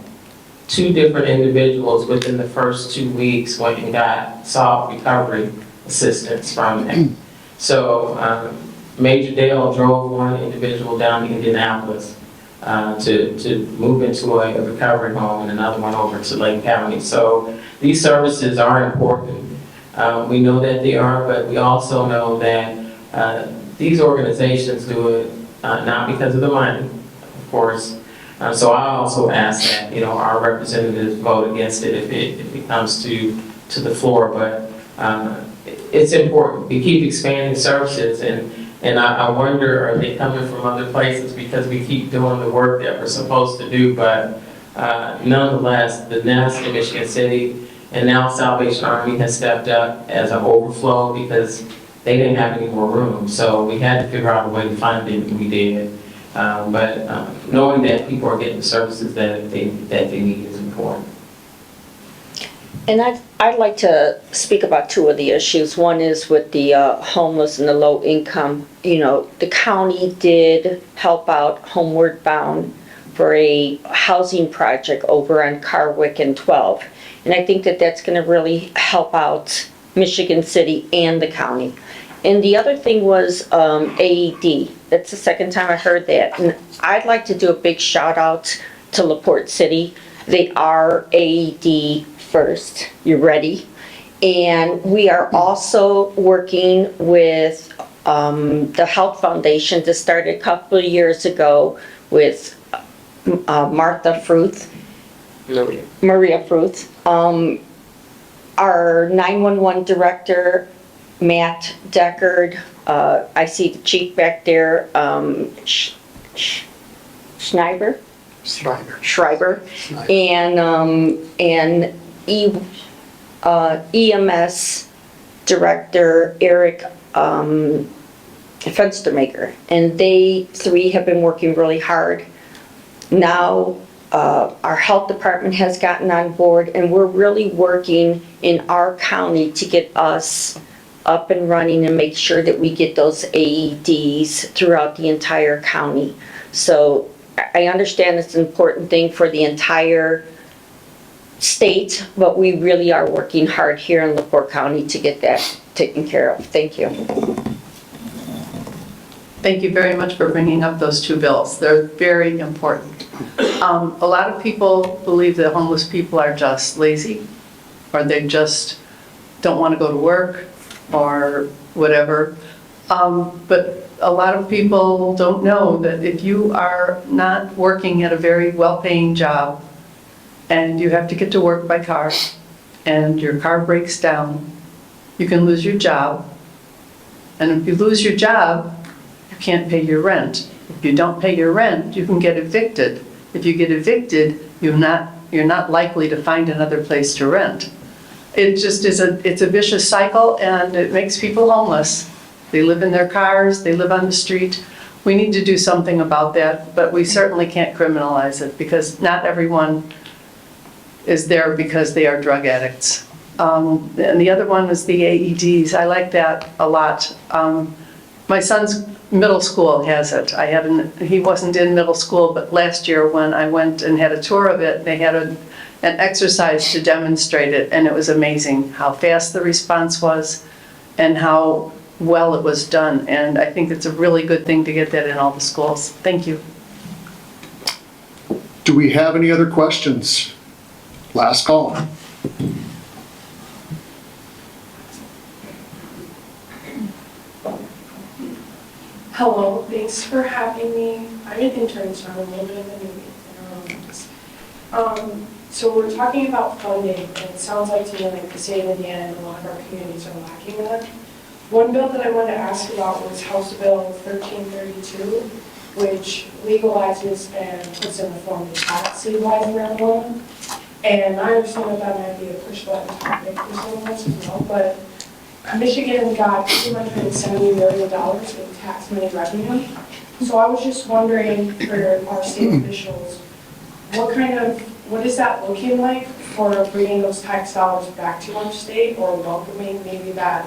2 different individuals within the first 2 weeks went and got sought recovery assistance from them. So Major Dale drove one individual down to Indianapolis to move into a recovery home and another one over to Lake County. So these services are important. We know that they are, but we also know that these organizations do it not because of the money, of course. So I also ask that, you know, our representatives vote against it if it comes to the floor. But it's important. We keep expanding services, and I wonder, are they coming from other places because we keep doing the work that we're supposed to do? But nonetheless, the Nest in Michigan City and now Salvation Army has stepped up as an overflow because they didn't have any more room. So we had to figure out a way to fund it, and we did. But knowing that people are getting the services that they need is important. And I'd like to speak about 2 of the issues. One is with the homeless and the low income. You know, the county did help out Homeward Bound for a housing project over on Carwick and 12. And I think that that's going to really help out Michigan City and the county. And the other thing was AED. That's the second time I heard that. And I'd like to do a big shout out to LaPorte City. They are AED first. You ready? And we are also working with the Health Foundation that started a couple of years ago with Maria Fruth. Our 911 director, Matt Deckard, I see the chief back there, Schreiber, and EMS director, Eric Fenstermaker. And they 3 have been working really hard. Now, our health department has gotten on board, and we're really working in our county to get us up and running and make sure that we get those AEDs throughout the entire county. So I understand it's an important thing for the entire state, but we really are working hard here in LaPorte County to get that taken care of. Thank you. Thank you very much for bringing up those 2 bills. They're very important. A lot of people believe that homeless people are just lazy, or they just don't want to go to work, or whatever. But a lot of people don't know that if you are not working at a very well-paying job, and you have to get to work by car, and your car breaks down, you can lose your job. And if you lose your job, you can't pay your rent. If you don't pay your rent, you can get evicted. If you get evicted, you're not likely to find another place to rent. It just is it's a vicious cycle, and it makes people homeless. They live in their cars, they live on the street. We need to do something about that, but we certainly can't criminalize it because not everyone is there because they are drug addicts. And the other one was the AEDs. I like that a lot. My son's middle school has it. He wasn't in middle school, but last year when I went and had a tour of it, they had an exercise to demonstrate it, and it was amazing how fast the response was and how well it was done. And I think it's a really good thing to get that in all the schools. Thank you. Do we have any other questions? Last call. Hello, thanks for having me. I'm an intern, so I'm a little bit of a newbie in our office. So we're talking about funding, and it sounds like to me like the state of Indiana and a lot of our communities are lacking in that. One bill that I wanted to ask about was House Bill 1332, which legalizes and puts in the form of tax legalizing marijuana. And I understand that might be a push button topic for some of us as well, but Michigan got $270 million in tax money revenue. So I was just wondering for our state officials, what is that looking like for bringing those tax dollars back to our state or welcoming maybe that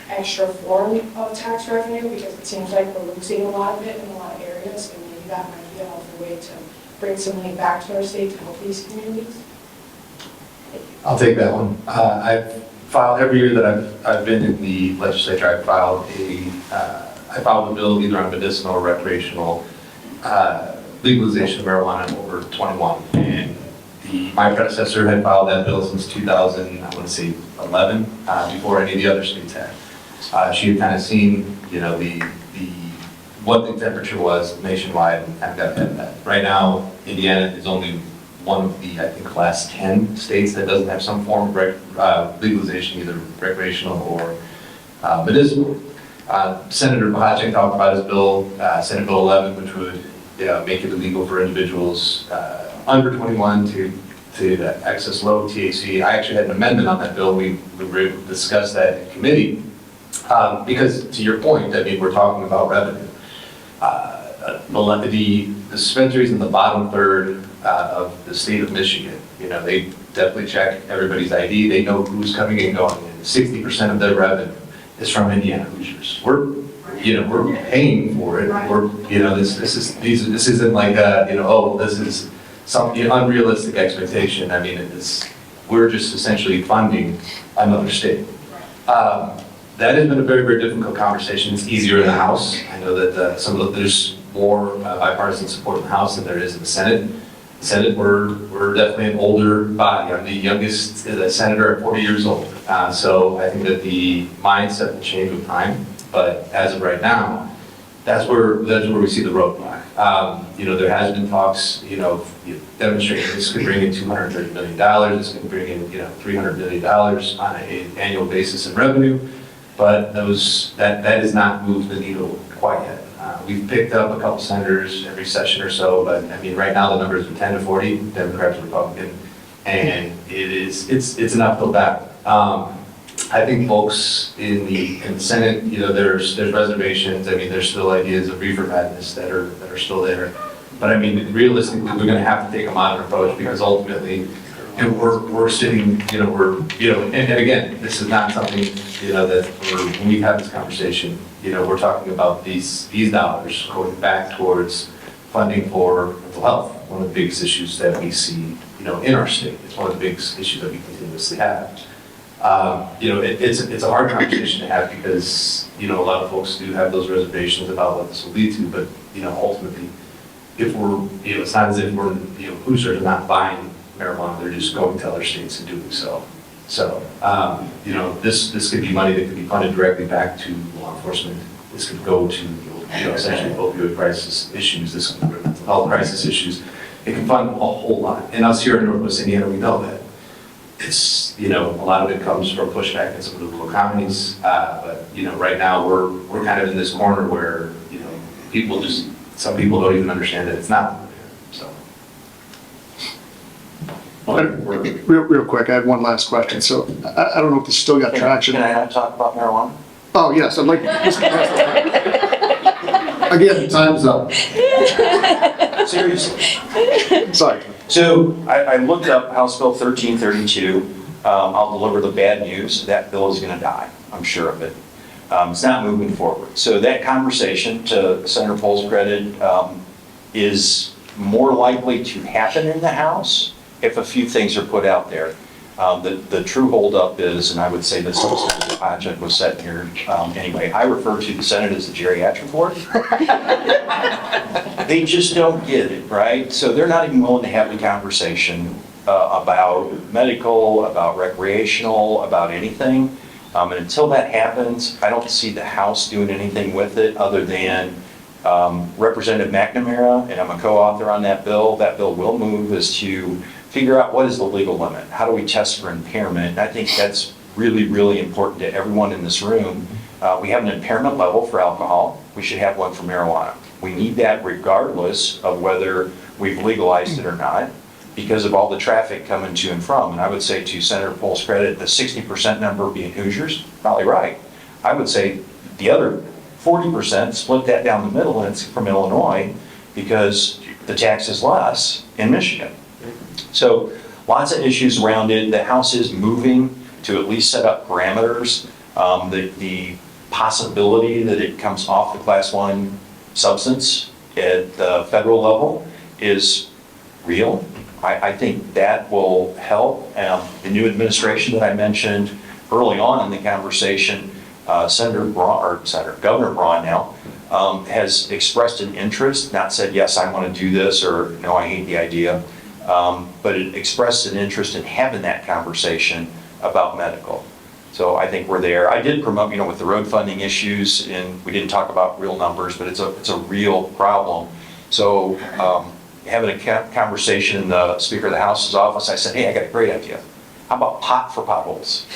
extra form of tax revenue? Because it seems like we're losing a lot of it in a lot of areas, and maybe that might be a helpful way to bring some money back to our state to help these communities. I'll take that one. I've filed every year that I've been in the legislature. I filed a bill either on medicinal or recreational legalization of marijuana over 21. And my predecessor had filed that bill since 2011, before any of the other states had. She had kind of seen, what the temperature was nationwide and kind of got ahead of that. Right now, Indiana is only one of the, I think, last 10 states that doesn't have some form of legalization, either recreational or medicinal. Senator Bahacek talked about his bill, Senate Bill 11, which would make it illegal for individuals under 21 to access low THC. I actually had an amendment on that bill. We were able to discuss that in committee. Because to your point, I mean, we're talking about revenue. The dispensaries in the bottom third of the state of Michigan, they definitely check everybody's ID. They know who's coming and going. And 60% of their revenue is from Indiana Hoosiers. We're paying for it. This isn't like this is some unrealistic expectation. I mean, we're just essentially funding another state. That has been a very, very difficult conversation. It's easier in the House. I know that there's more bipartisan support in the House than there is in the Senate. The Senate, we're definitely an older body. I'm the youngest senator at 40 years old. So I think that the mindset will change with time. But as of right now, that's where we see the roadblock. There has been talks, demonstrating this could bring in $230 million. This could bring in, $300 million on an annual basis in revenue. But that has not moved the needle quite yet. We've picked up a couple senators every session or so, but I mean, right now the numbers are 10 to 40, Democrats, Republican, and it's an uphill battle. I think folks in the Senate, there's reservations. I mean, there's still ideas of reefer madness that are still there. But I mean, realistically, we're going to have to take a modern approach because ultimately, we're sitting, and again, this is not something, that when we have this conversation, we're talking about these dollars going back towards funding for mental health, one of the biggest issues that we see, in our state. It's one of the biggest issues that we continuously have. It's a hard conversation to have because, a lot of folks do have those reservations about what this will lead to, but, ultimately, if we're, it's not as if we're, Hoosiers are not buying marijuana, they're just going to other states and doing so. So, this could be money that could be funded directly back to law enforcement. This could go to, essentially opioid crisis issues, this could go to mental health crisis issues. It can fund a whole lot. And us here in Northwest Indiana, we know that. It's, a lot of it comes from pushback in some of the local counties. But, right now we're kind of in this corner where, some people don't even understand that it's not there. So. Real quick, I had one last question. So I don't know if this still got traction. Can I talk about marijuana? Oh, yes, I'd like, again, time's up. Seriously. Sorry. So I looked up House Bill 1332. I'll deliver the bad news. That bill is going to die. I'm sure of it. It's not moving forward. So that conversation, to Senator Pohl's credit, is more likely to happen in the House if a few things are put out there. The true holdup is, and I would say this project was set here, anyway, I refer to the Senate as the geriatric ward. They just don't get it, right? So they're not even willing to have the conversation about medical, about recreational, about anything. And until that happens, I don't see the House doing anything with it other than Representative McNamara, and I'm a co-author on that bill. That bill will move is to figure out what is the legal limit. How do we test for impairment? And I think that's really, really important to everyone in this room. We have an impairment level for alcohol. We should have one for marijuana. We need that regardless of whether we've legalized it or not, because of all the traffic coming to and from. And I would say, to Senator Pohl's credit, the 60% number being Hoosiers, probably right. I would say the other 40%, split that down the middle, and it's from Illinois, because the tax is less in Michigan. So lots of issues around it. The House is moving to at least set up parameters. The possibility that it comes off the Class 1 substance at the federal level is real. I think that will help. The new administration that I mentioned early on in the conversation, Governor Braun now, has expressed an interest, not said, yes, I want to do this, or no, I hate the idea, but it expressed an interest in having that conversation about medical. So I think we're there. I did promote, with the road funding issues, and we didn't talk about real numbers, but it's a real problem. So having a conversation in the Speaker of the House's office, I said, hey, I got a great idea. How about pot for potholes?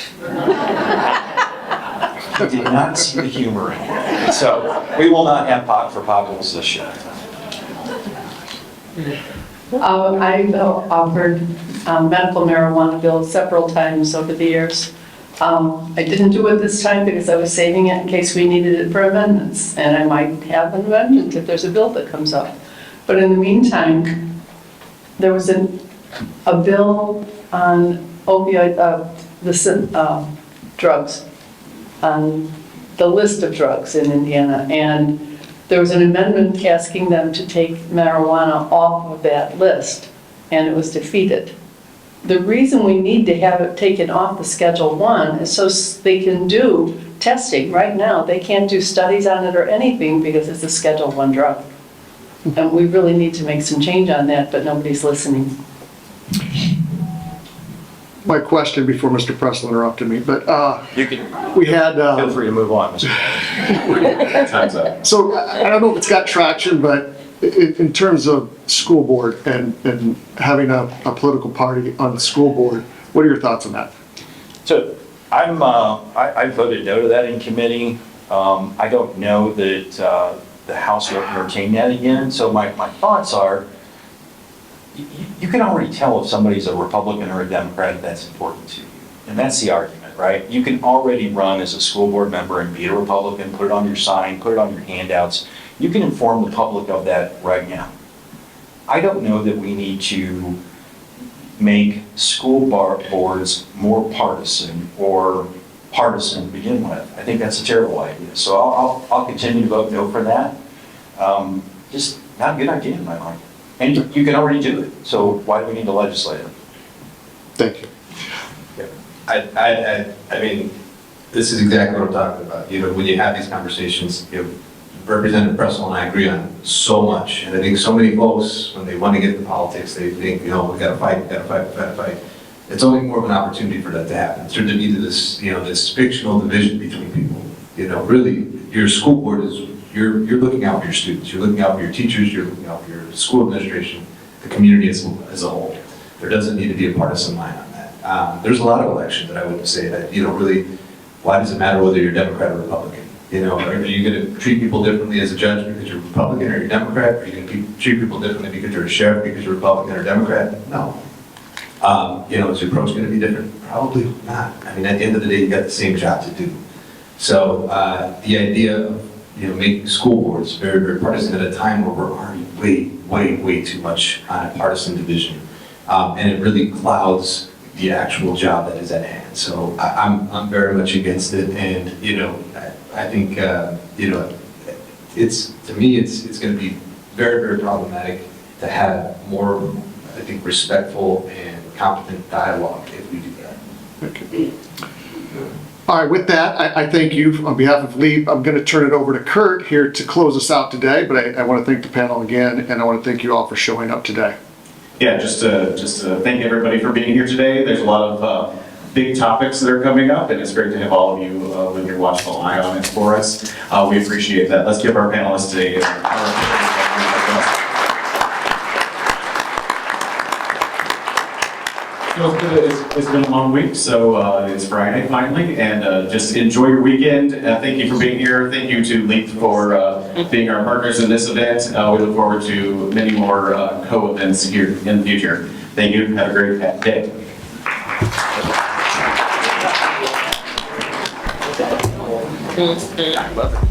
I did not see the humor in it. So we will not have pot for potholes this year. I've offered medical marijuana bills several times over the years. I didn't do it this time because I was saving it in case we needed it for amendments, and I might have an amendment if there's a bill that comes up. But in the meantime, there was a bill on opioid, drugs, on the list of drugs in Indiana, and there was an amendment asking them to take marijuana off of that list, and it was defeated. The reason we need to have it taken off the Schedule 1 is so they can do testing. Right now, they can't do studies on it or anything because it's a Schedule 1 drug. And we really need to make some change on that, but nobody's listening. My question before Mr. Pressel interrupted me, but You can we had... feel free to move on, Mr. Time's up. So I don't know if it's got traction, but in terms of school board and having a political party on the school board, what are your thoughts on that? So I voted no to that in committee. I don't know that the House will entertain that again. So my thoughts are, you can already tell if somebody's a Republican or a Democrat, that's important to you. And that's the argument, right? You can already run as a school board member and be a Republican, put it on your sign, put it on your handouts. You can inform the public of that right now. I don't know that we need to make school boards more partisan or partisan to begin with. I think that's a terrible idea. So I'll continue to vote no for that. Just not a good idea in my mind. And you can already do it. So why do we need to legislate it? Thank you. I mean, this is exactly what I'm talking about. When you have these conversations, Representative Pressel and I agree on so much. And I think so many folks, when they want to get into politics, they think, we gotta fight. It's only more of an opportunity for that to happen. It's turned into this, this fictional division between people. Really, your school board is, you're looking out for your students, you're looking out for your teachers, you're looking out for your school administration, the community as a whole. There doesn't need to be a partisan line on that. There's a lot of elections that I would say that, really, why does it matter whether you're Democrat or Republican? Are you going to treat people differently as a judge because you're Republican or you're Democrat? Are you going to treat people differently because you're a sheriff because you're Republican or Democrat? No. Is your approach going to be different? Probably not. I mean, at the end of the day, you got the same job to do. So the idea of making school boards very, very partisan at a time where we're already way too much on a partisan division, and it really clouds the actual job that is at hand. So I'm very much against it, and, I think, to me, it's going to be very, very problematic to have more, I think, respectful and competent dialogue if we do that. All right, with that, I thank you on behalf of LEAP. I'm going to turn it over to Kurt here to close us out today, but I want to thank the panel again, and I want to thank you all for showing up today. Yeah, just to thank everybody for being here today. There's a lot of big topics that are coming up, and it's great to have all of you with your watchful eye on it for us. We appreciate that. Let's give our panelists a It's been a long week, so it's Friday finally, and just enjoy your weekend. Thank you for being here. Thank you to LEAP for being our partners in this event. We look forward to many more co-events here in the future. Thank you. Have a great day. I love it.